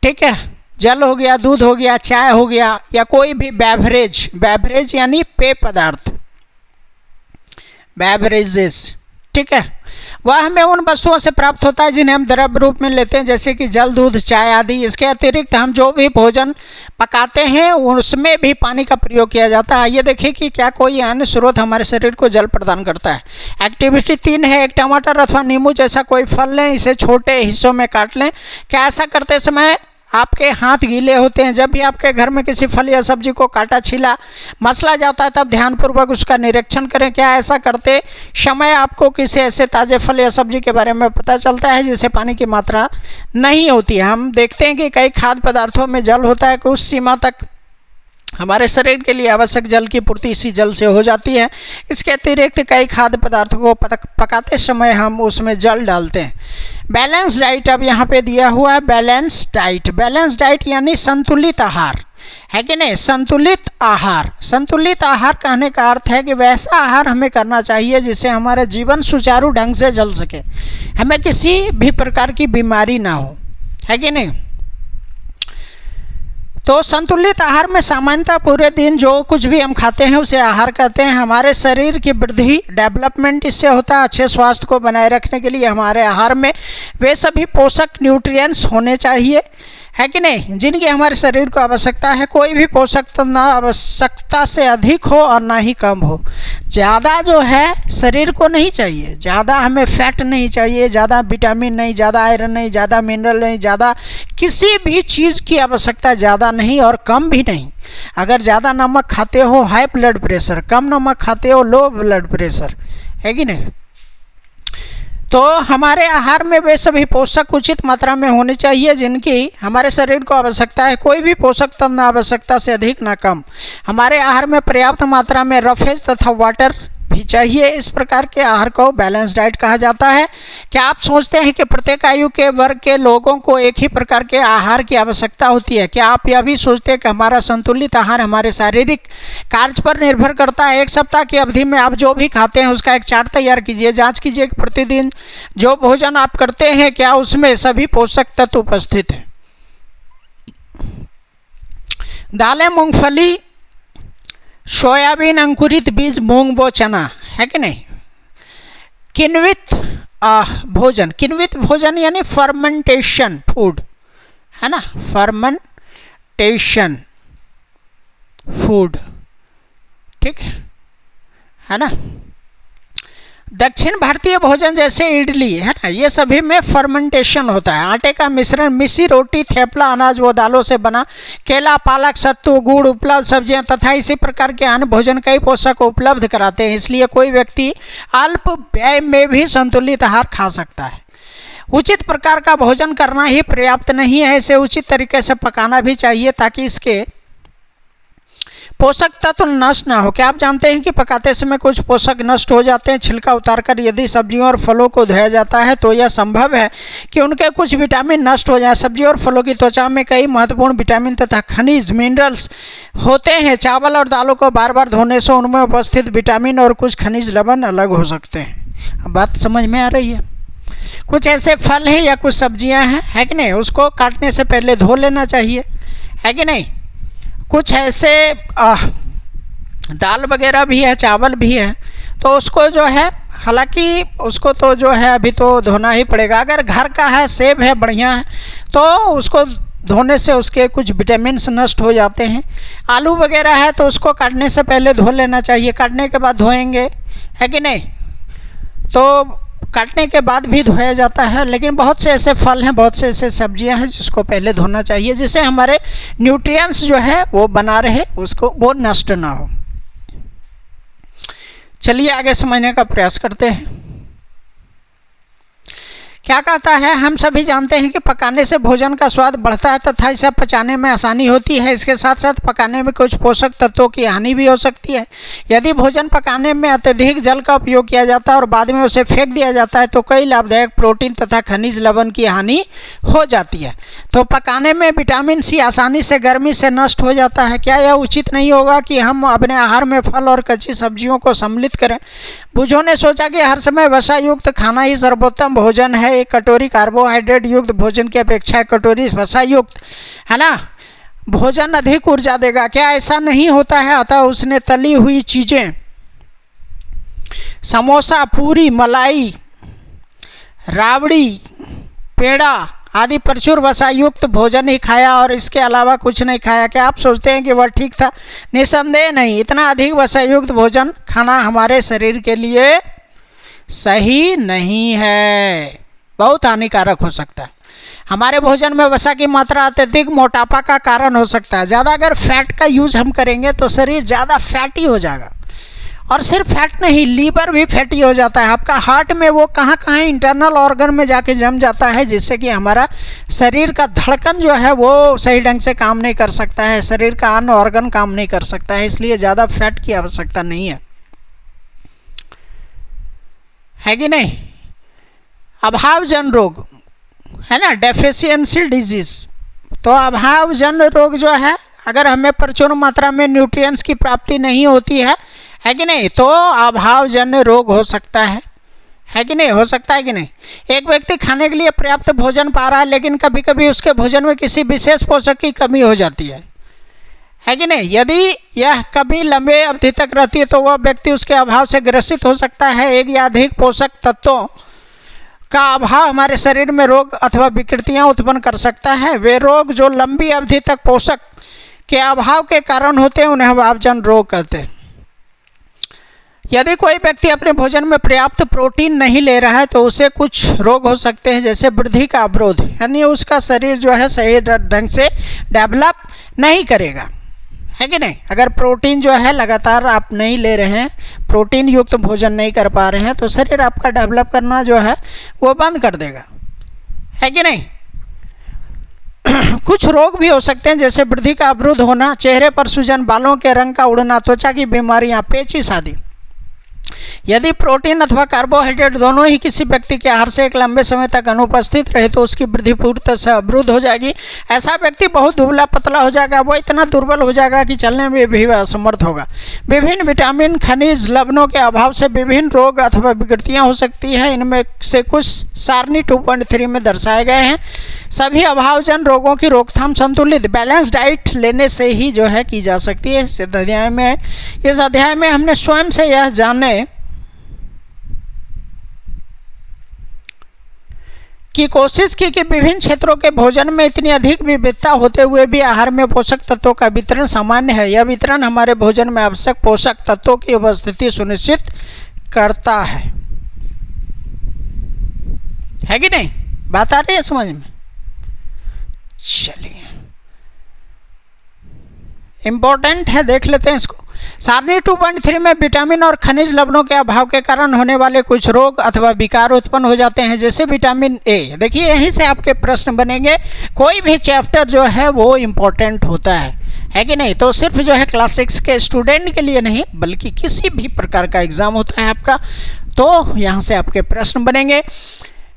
Speaker 1: ठीक है। जल हो गया, दूध हो गया, चाय हो गया, या कोई भी बेवरेज, बेवरेज यानी पेय पदार्थ, बेवरेजेस, ठीक है, वह हमें उन वस्तुओं से प्राप्त होता है जिन्हें हम द्रव रूप में लेते हैं, जैसे कि जल, दूध, चाय आदि। इसके अतिरिक्त हम जो भी भोजन पकाते हैं उसमें भी पानी का प्रयोग किया जाता है। ये देखिए कि क्या कोई अन्य स्रोत हमारे शरीर को जल प्रदान करता है। एक्टिविटी 3 है, एक टमाटर अथवा नींबू जैसा कोई फल लें, इसे छोटे हिस्सों में काट लें। क्या ऐसा करते समय आपके हाथ गीले होते हैं? जब भी आपके घर में किसी फल या सब्जी को काटा छीला मसला जाता है तब ध्यानपूर्वक उसका निरीक्षण करें। क्या ऐसा करते समय आपको किसी ऐसे ताज़े फल या सब्जी के बारे में पता चलता है जिससे पानी की मात्रा नहीं होती है? हम देखते हैं कि कई खाद्य पदार्थों में जल होता है, कुछ सीमा तक हमारे शरीर के लिए आवश्यक जल की पूर्ति इसी जल से हो जाती है। इसके अतिरिक्त कई खाद्य पदार्थों को पकाते समय हम उसमें जल डालते हैं। बैलेंस डाइट अब यहाँ पे दिया हुआ है, बैलेंस डाइट। बैलेंस डाइट यानी संतुलित आहार, है कि नहीं, संतुलित आहार। संतुलित आहार कहने का अर्थ है कि वैसा आहार हमें करना चाहिए जिससे हमारा जीवन सुचारू ढंग से चल सके, हमें किसी भी प्रकार की बीमारी ना हो, है कि नहीं। तो संतुलित आहार में सामान्यतः पूरे दिन जो कुछ भी हम खाते हैं उसे आहार कहते हैं। हमारे शरीर की वृद्धि, डेवलपमेंट इससे होता है। अच्छे स्वास्थ्य को बनाए रखने के लिए हमारे आहार में वे सभी पोषक न्यूट्रिएंट्स होने चाहिए, है कि नहीं, जिनकी हमारे शरीर को आवश्यकता है। कोई भी पोषक तत्व ना आवश्यकता से अधिक हो और ना ही कम हो। ज़्यादा जो है शरीर को नहीं चाहिए, ज़्यादा हमें फैट नहीं चाहिए, ज़्यादा विटामिन नहीं, ज़्यादा आयरन नहीं, ज़्यादा मिनरल नहीं, ज़्यादा किसी भी चीज़ की आवश्यकता ज़्यादा नहीं और कम भी नहीं। अगर ज़्यादा नमक खाते हो हाई ब्लड प्रेशर, कम नमक खाते हो लो ब्लड प्रेशर, है कि नहीं। तो हमारे आहार में वे सभी पोषक उचित मात्रा में होने चाहिए जिनकी हमारे शरीर को आवश्यकता है। कोई भी पोषक तत्व न आवश्यकता से अधिक न कम। हमारे आहार में पर्याप्त मात्रा में रफेज तथा वाटर भी चाहिए। इस प्रकार के आहार को बैलेंस डाइट कहा जाता है। क्या आप सोचते हैं कि प्रत्येक आयु के वर्ग के लोगों को एक ही प्रकार के आहार की आवश्यकता होती है? क्या आप यह भी सोचते हैं कि हमारा संतुलित आहार हमारे शारीरिक कार्य पर निर्भर करता है? एक सप्ताह की अवधि में आप जो भी खाते हैं उसका एक चार्ट तैयार कीजिए। जांच कीजिए कि प्रतिदिन जो भोजन आप करते हैं क्या उसमें सभी पोषक तत्व उपस्थित हैं। दालें, मूंगफली सोयाबीन, अंकुरित बीज, मूंग, वो चना, है कि नहीं। किण्वित भोजन, किण्वित भोजन यानी फर्मेंटेशन फूड, है ना, फर्मेंटेशन फूड, ठीक है ना। दक्षिण भारतीय भोजन जैसे इडली, है ना, ये सभी में फर्मेंटेशन होता है। आटे का मिश्रण, मिसी रोटी, थेपला, अनाज व दालों से बना, केला, पालक, सत्तू, गुड़, उपलब्ध सब्जियां तथा इसी प्रकार के अन्य भोजन कई पोषक उपलब्ध कराते हैं। इसलिए कोई व्यक्ति अल्प व्यय में भी संतुलित आहार खा सकता है। उचित प्रकार का भोजन करना ही पर्याप्त नहीं है, इसे उचित तरीके से पकाना भी चाहिए ताकि इसके पोषक तत्व नष्ट ना हो। क्या आप जानते हैं कि पकाते समय कुछ पोषक नष्ट हो जाते हैं। छिलका उतारकर यदि सब्जियों और फलों को धोया जाता है तो यह संभव है कि उनके कुछ विटामिन नष्ट हो जाए। सब्जियों और फलों की त्वचा में कई महत्वपूर्ण विटामिन तथा खनिज मिनरल्स होते हैं। चावल और दालों को बार बार धोने से उनमें उपस्थित विटामिन और कुछ खनिज लवण अलग हो सकते हैं। बात समझ में आ रही है। कुछ ऐसे फल हैं या कुछ सब्जियां हैं, है कि नहीं, उसको काटने से पहले धो लेना चाहिए, है कि नहीं। कुछ ऐसे दाल वगैरह भी है, चावल भी है, तो उसको जो है, हालांकि उसको तो जो है अभी तो धोना ही पड़ेगा। अगर घर का है, सेब है, बढ़िया है, तो उसको धोने से उसके कुछ विटामिन्स नष्ट हो जाते हैं। आलू वगैरह है तो उसको काटने से पहले धो लेना चाहिए, काटने के बाद धोएंगे, है कि नहीं। तो काटने के बाद भी धोया जाता है, लेकिन बहुत से ऐसे फल हैं, बहुत से ऐसे सब्जियां हैं जिसको पहले धोना चाहिए, जिससे हमारे न्यूट्रिएंट्स जो है वो बना रहे, उसको वो नष्ट ना हो। चलिए आगे समझने का प्रयास करते हैं। क्या कहता है, हम सभी जानते हैं कि पकाने से भोजन का स्वाद बढ़ता है तथा इसे पचाने में आसानी होती है। इसके साथ साथ पकाने में कुछ पोषक तत्वों की हानि भी हो सकती है। यदि भोजन पकाने में अत्यधिक जल का उपयोग किया जाता है और बाद में उसे फेंक दिया जाता है तो कई लाभदायक प्रोटीन तथा खनिज लवण की हानि हो जाती है। तो पकाने में विटामिन सी आसानी से गर्मी से नष्ट हो जाता है। क्या यह उचित नहीं होगा कि हम अपने आहार में फल और कच्ची सब्जियों को सम्मिलित करें। बुझों ने सोचा कि हर समय वसा युक्त खाना ही सर्वोत्तम भोजन है। एक कटोरी कार्बोहाइड्रेट युक्त भोजन की अपेक्षा एक कटोरी वसा युक्त, है ना, भोजन अधिक ऊर्जा देगा। क्या ऐसा नहीं होता है। अतः उसने तली हुई चीजें, समोसा, पूरी, मलाई, राबड़ी, पेड़ा आदि प्रचुर वसा युक्त भोजन ही खाया और इसके अलावा कुछ नहीं खाया। क्या आप सोचते हैं कि वह ठीक था? निसंदेह नहीं। इतना अधिक वसा युक्त भोजन खाना हमारे शरीर के लिए सही नहीं है, बहुत हानिकारक हो सकता है। हमारे भोजन में वसा की मात्रा अत्यधिक मोटापा का कारण हो सकता है। ज़्यादा अगर फैट का यूज हम करेंगे तो शरीर ज़्यादा फैटी हो जाएगा। और सिर्फ फैट नहीं, लीवर भी फैटी हो जाता है। आपका हार्ट में वो कहाँ कहाँ इंटरनल ऑर्गन में जाके जम जाता है, जिससे कि हमारा शरीर का धड़कन जो है वो सही ढंग से काम नहीं कर सकता है, शरीर का अन्य ऑर्गन काम नहीं कर सकता है। इसलिए ज़्यादा फैट की आवश्यकता नहीं है कि नहीं। अभावजन रोग, है ना, डेफिशिएंसी डिजीज। तो अभावजन रोग जो है, अगर हमें प्रचुर मात्रा में न्यूट्रिएंट्स की प्राप्ति नहीं होती है कि नहीं, तो अभावजन्य रोग हो सकता है कि नहीं, हो सकता है कि नहीं। एक व्यक्ति खाने के लिए पर्याप्त भोजन पा रहा है, लेकिन कभी कभी उसके भोजन में किसी विशेष पोषक की कमी हो जाती है कि नहीं। यदि यह कमी लंबे अवधि तक रहती है तो वह व्यक्ति उसके अभाव से ग्रसित हो सकता है। एक या अधिक पोषक तत्वों का अभाव हमारे शरीर में रोग अथवा विकृतियां उत्पन्न कर सकता है। वे रोग जो लंबी अवधि तक पोषक के अभाव के कारण होते हैं उन्हें अभावजन रोग कहते हैं। यदि कोई व्यक्ति अपने भोजन में पर्याप्त प्रोटीन नहीं ले रहा है तो उसे कुछ रोग हो सकते हैं, जैसे वृद्धि का अवरोध, यानी उसका शरीर जो है सही ढंग से डेवलप नहीं करेगा, है कि नहीं। अगर प्रोटीन जो है लगातार आप नहीं ले रहे हैं, प्रोटीन युक्त भोजन नहीं कर पा रहे हैं, तो शरीर आपका डेवलप करना जो है वो बंद कर देगा, है कि नहीं। कुछ रोग भी हो सकते हैं, जैसे वृद्धि का अवरुद्ध होना, चेहरे पर सूजन, बालों के रंग का उड़ना, त्वचा की बीमारियां, पेचिश आदि। यदि प्रोटीन अथवा कार्बोहाइड्रेट दोनों ही किसी व्यक्ति के आहार से एक लंबे समय तक अनुपस्थित रहे तो उसकी वृद्धि पूरी तरह से अवरुद्ध हो जाएगी। ऐसा व्यक्ति बहुत दुबला पतला हो जाएगा, वो इतना दुर्बल हो जाएगा कि चलने में भी असमर्थ होगा। विभिन्न विटामिन, खनिज, लवणों के अभाव से विभिन्न रोग अथवा विकृतियाँ हो सकती हैं। इनमें से कुछ सारणी 2.3 में दर्शाए गए हैं। सभी अभावजन रोगों की रोकथाम संतुलित बैलेंस डाइट लेने से ही जो है की जा सकती है। इस अध्याय में हमने स्वयं से यह जाने की कोशिश की कि विभिन्न क्षेत्रों के भोजन में इतनी अधिक विविधता होते हुए भी आहार में पोषक तत्वों का वितरण सामान्य है। यह वितरण हमारे भोजन में आवश्यक पोषक तत्वों की उपस्थिति सुनिश्चित करता है कि नहीं? बात आ रही है समझ में? चलिए, इम्पोर्टेंट है, देख लेते हैं इसको। सारणी 2.3 में विटामिन और खनिज लवणों के अभाव के कारण होने वाले कुछ रोग अथवा विकार उत्पन्न हो जाते हैं, जैसे विटामिन ए। देखिए, यहीं से आपके प्रश्न बनेंगे। कोई भी चैप्टर जो है वो इम्पोर्टेंट होता है कि नहीं? तो सिर्फ जो है क्लास 6 के स्टूडेंट के लिए नहीं, बल्कि किसी भी प्रकार का एग्जाम होता है आपका, तो यहाँ से आपके प्रश्न बनेंगे।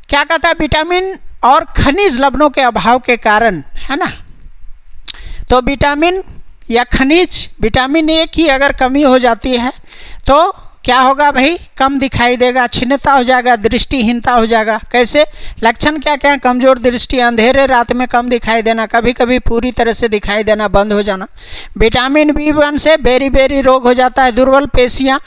Speaker 1: क्या कहता है? विटामिन और खनिज लवणों के अभाव के कारण, है ना? तो विटामिन या खनिज, विटामिन ए की अगर कमी हो जाती है तो क्या होगा भाई? कम दिखाई देगा, क्षीणता हो जाएगा, दृष्टिहीनता हो जाएगा। कैसे? लक्षण क्या क्या? कमजोर दृष्टि, अंधेरे रात में कम दिखाई देना, कभी कभी पूरी तरह से दिखाई देना बंद हो जाना। विटामिन B1 से बेरी रोग हो जाता है, दुर्बल पेशियां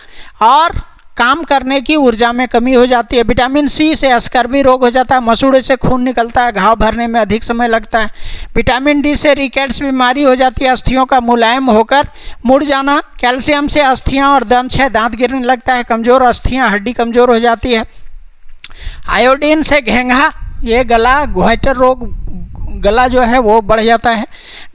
Speaker 1: और काम करने की ऊर्जा में कमी हो जाती है। विटामिन सी से स्कर्वी रोग हो जाता है, मसूड़े से खून निकलता है, घाव भरने में अधिक समय लगता है। विटामिन डी से रिकेट्स बीमारी हो जाती है, अस्थियों का मुलायम होकर मुड़ जाना। कैल्शियम से अस्थियां और दंत है, दांत गिरने लगता है, कमजोर अस्थियां, हड्डी कमजोर हो जाती है। आयोडीन से घेंघा, ये गला घोंटन रोग, गला जो है वो बढ़ जाता है।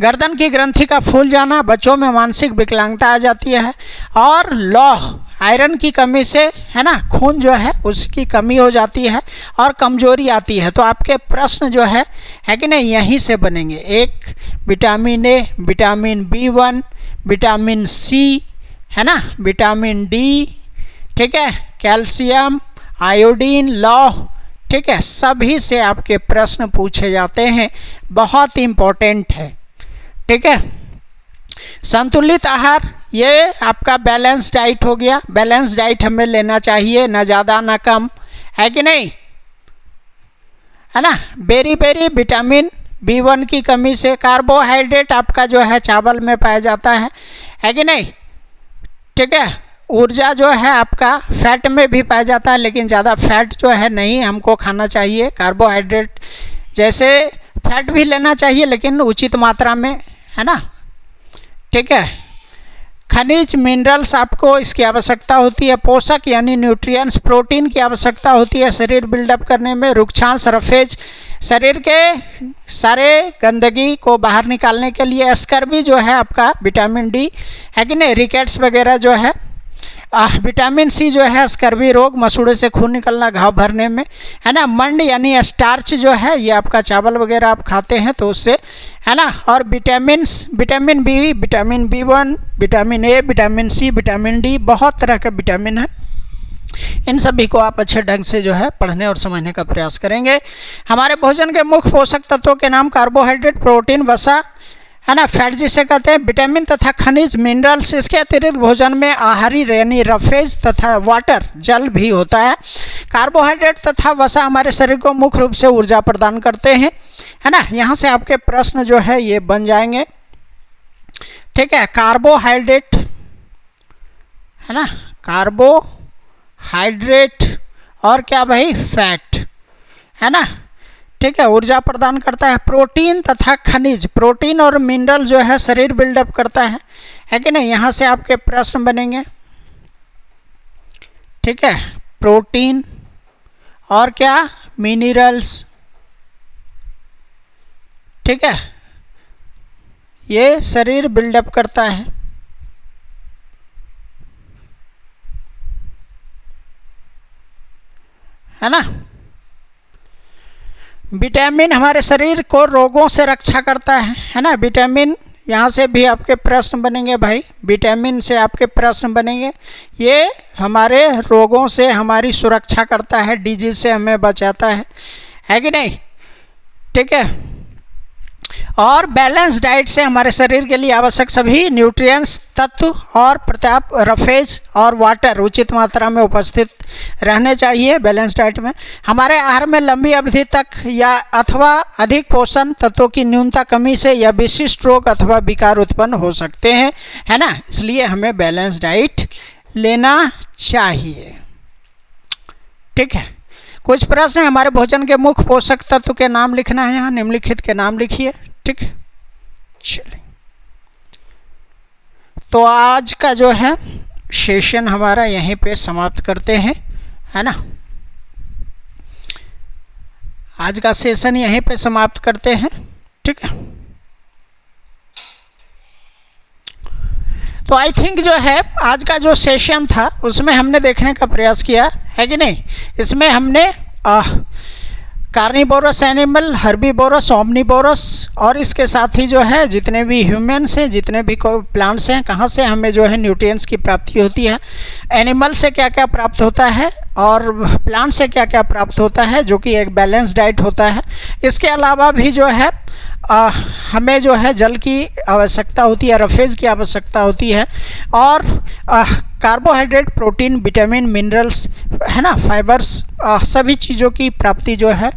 Speaker 1: गर्दन की ग्रंथि का फूल जाना, बच्चों में मानसिक विकलांगता आ जाती है। और लौह, आयरन की कमी से, है ना, खून जो है उसकी कमी हो जाती है और कमजोरी आती है। तो आपके प्रश्न जो है कि नहीं, यहीं से बनेंगे। एक vitamin A, vitamin B1, vitamin C, है ना, विटामिन डी, ठीक है, कैल्शियम, आयोडीन, लौह, ठीक है, सभी से आपके प्रश्न पूछे जाते हैं, बहुत इम्पोर्टेंट है। ठीक है, संतुलित आहार, ये आपका बैलेंस डाइट हो गया। बैलेंस डाइट हमें लेना चाहिए, ना ज़्यादा ना कम, है कि नहीं? है ना। बेरी विटामिन B1 की कमी से, कार्बोहाइड्रेट आपका जो है चावल में पाया जाता है कि नहीं? ठीक है, ऊर्जा जो है आपका फैट में भी पाया जाता है, लेकिन ज़्यादा फैट जो है नहीं हमको खाना चाहिए। कार्बोहाइड्रेट जैसे फैट भी लेना चाहिए, लेकिन उचित मात्रा में, है ना। ठीक है, खनिज, मिनरल्स आपको इसकी आवश्यकता होती है। पोषक यानी न्यूट्रिएंट्स, प्रोटीन की आवश्यकता होती है शरीर बिल्डअप करने में। रुक्षांश, रफेज, शरीर के सारे गंदगी को बाहर निकालने के लिए। स्कर्वी जो है आपका विटामिन डी, है कि नहीं? रिकेट्स वगैरह जो है। विटामिन सी जो है स्कर्वी रोग, मसूड़े से खून निकलना, घाव भरने में, है ना। मंड यानी स्टार्च जो है, ये आपका चावल वगैरह आप खाते हैं तो उससे, है ना। और vitamin B, vitamin B1, vitamin A, vitamin C, vitamin D, बहुत तरह के विटामिन है। इन सभी को आप अच्छे ढंग से जो है पढ़ने और समझने का प्रयास करेंगे। हमारे भोजन के मुख्य पोषक तत्वों के नाम कार्बोहाइड्रेट, प्रोटीन, वसा, है ना, फैट जिसे कहते हैं, विटामिन तथा खनिज, मिनरल्स। इसके अतिरिक्त भोजन में आहारी यानी रफेज तथा वाटर, जल भी होता है। कार्बोहाइड्रेट तथा वसा हमारे शरीर को मुख्य रूप से ऊर्जा प्रदान करते हैं, है ना। यहाँ से आपके प्रश्न जो है ये बन जाएंगे। ठीक है, कार्बोहाइड्रेट, है ना, कार्बोहाइड्रेट और क्या भाई, फैट, है ना। ठीक है, ऊर्जा प्रदान करता है। प्रोटीन तथा खनिज, प्रोटीन और मिनरल जो है शरीर बिल्डअप करता है कि नहीं? यहाँ से आपके प्रश्न बनेंगे। ठीक है, प्रोटीन और क्या, मिनरल्स। ठीक है, ये शरीर बिल्डअप करता है ना। विटामिन हमारे शरीर को रोगों से रक्षा करता है ना। विटामिन यहाँ से भी आपके प्रश्न बनेंगे भाई, विटामिन से आपके प्रश्न बनेंगे। ये हमारे रोगों से हमारी सुरक्षा करता है, डिजीज से हमें बचाता है कि नहीं? ठीक है। और बैलेंस डाइट से हमारे शरीर के लिए आवश्यक सभी न्यूट्रिएंट्स तत्व और पर्याप्त रफेज और वाटर उचित मात्रा में उपस्थित रहने चाहिए। बैलेंस डाइट में हमारे आहार में लंबी अवधि तक या अथवा अधिक पोषण तत्वों की न्यूनता कमी से या विशिष्ट रोग अथवा विकार उत्पन्न हो सकते हैं, है ना। इसलिए हमें बैलेंस डाइट लेना चाहिए। ठीक है। कुछ प्रश्न है, हमारे भोजन के मुख्य पोषक तत्व के नाम लिखना है। यहाँ निम्नलिखित के नाम लिखिए। ठीक है, चलिए। तो आज का जो है सेशन हमारा यहीं पे समाप्त करते हैं, है ना। आज का सेशन यहीं पे समाप्त करते हैं। ठीक है। तो आई थिंक जो है आज का जो सेशन था उसमें हमने देखने का प्रयास किया है कि नहीं। इसमें हमने कार्निवोरस एनिमल, हर्बीवोरस, ओमनीवोरस और इसके साथ ही जो है जितने भी ह्यूमन्स हैं, जितने भी प्लांट्स हैं, कहाँ से हमें जो है न्यूट्रिएंट्स की प्राप्ति होती है, एनिमल से क्या क्या प्राप्त होता है और प्लांट से क्या क्या प्राप्त होता है, जो कि एक बैलेंस डाइट होता है। इसके अलावा भी जो है हमें जो है जल की आवश्यकता होती है, रफेज की आवश्यकता होती है और कार्बोहाइड्रेट, प्रोटीन, विटामिन, मिनरल्स, है ना, फाइबर्स, सभी चीज़ों की प्राप्ति जो है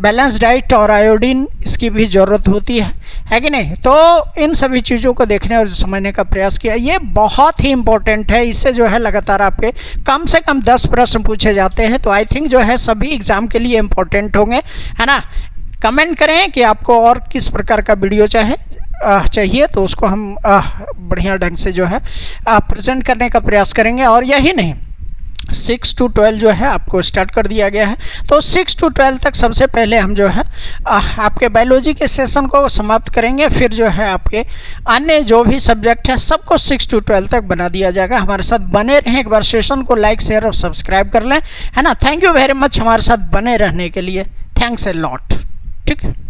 Speaker 1: बैलेंस डाइट और आयोडीन इसकी भी ज़रूरत होती है कि नहीं। तो इन सभी चीज़ों को देखने और समझने का प्रयास किया। ये बहुत ही इम्पोर्टेंट है। इससे जो है लगातार आपके कम से कम 10 प्रश्न पूछे जाते हैं। तो आई थिंक जो है सभी एग्ज़ाम के लिए इम्पोर्टेंट होंगे, है ना। कमेंट करें कि आपको और किस प्रकार का वीडियो चाहिए, तो उसको हम बढ़िया ढंग से जो है प्रेजेंट करने का प्रयास करेंगे। और यही नहीं, 6 to 12 जो है आपको स्टार्ट कर दिया गया है। तो 6 to 12 तक सबसे पहले हम जो है आपके बायोलॉजी के सेशन को समाप्त करेंगे। फिर जो है आपके अन्य जो भी सब्जेक्ट है सबको 6 to 12 तक बना दिया जाएगा। हमारे साथ बने रहें। एक बार सेशन को लाइक, शेयर और सब्सक्राइब कर लें, है ना। थैंक यू वेरी मच हमारे साथ बने रहने के लिए। Thanks a lot. ठीक है।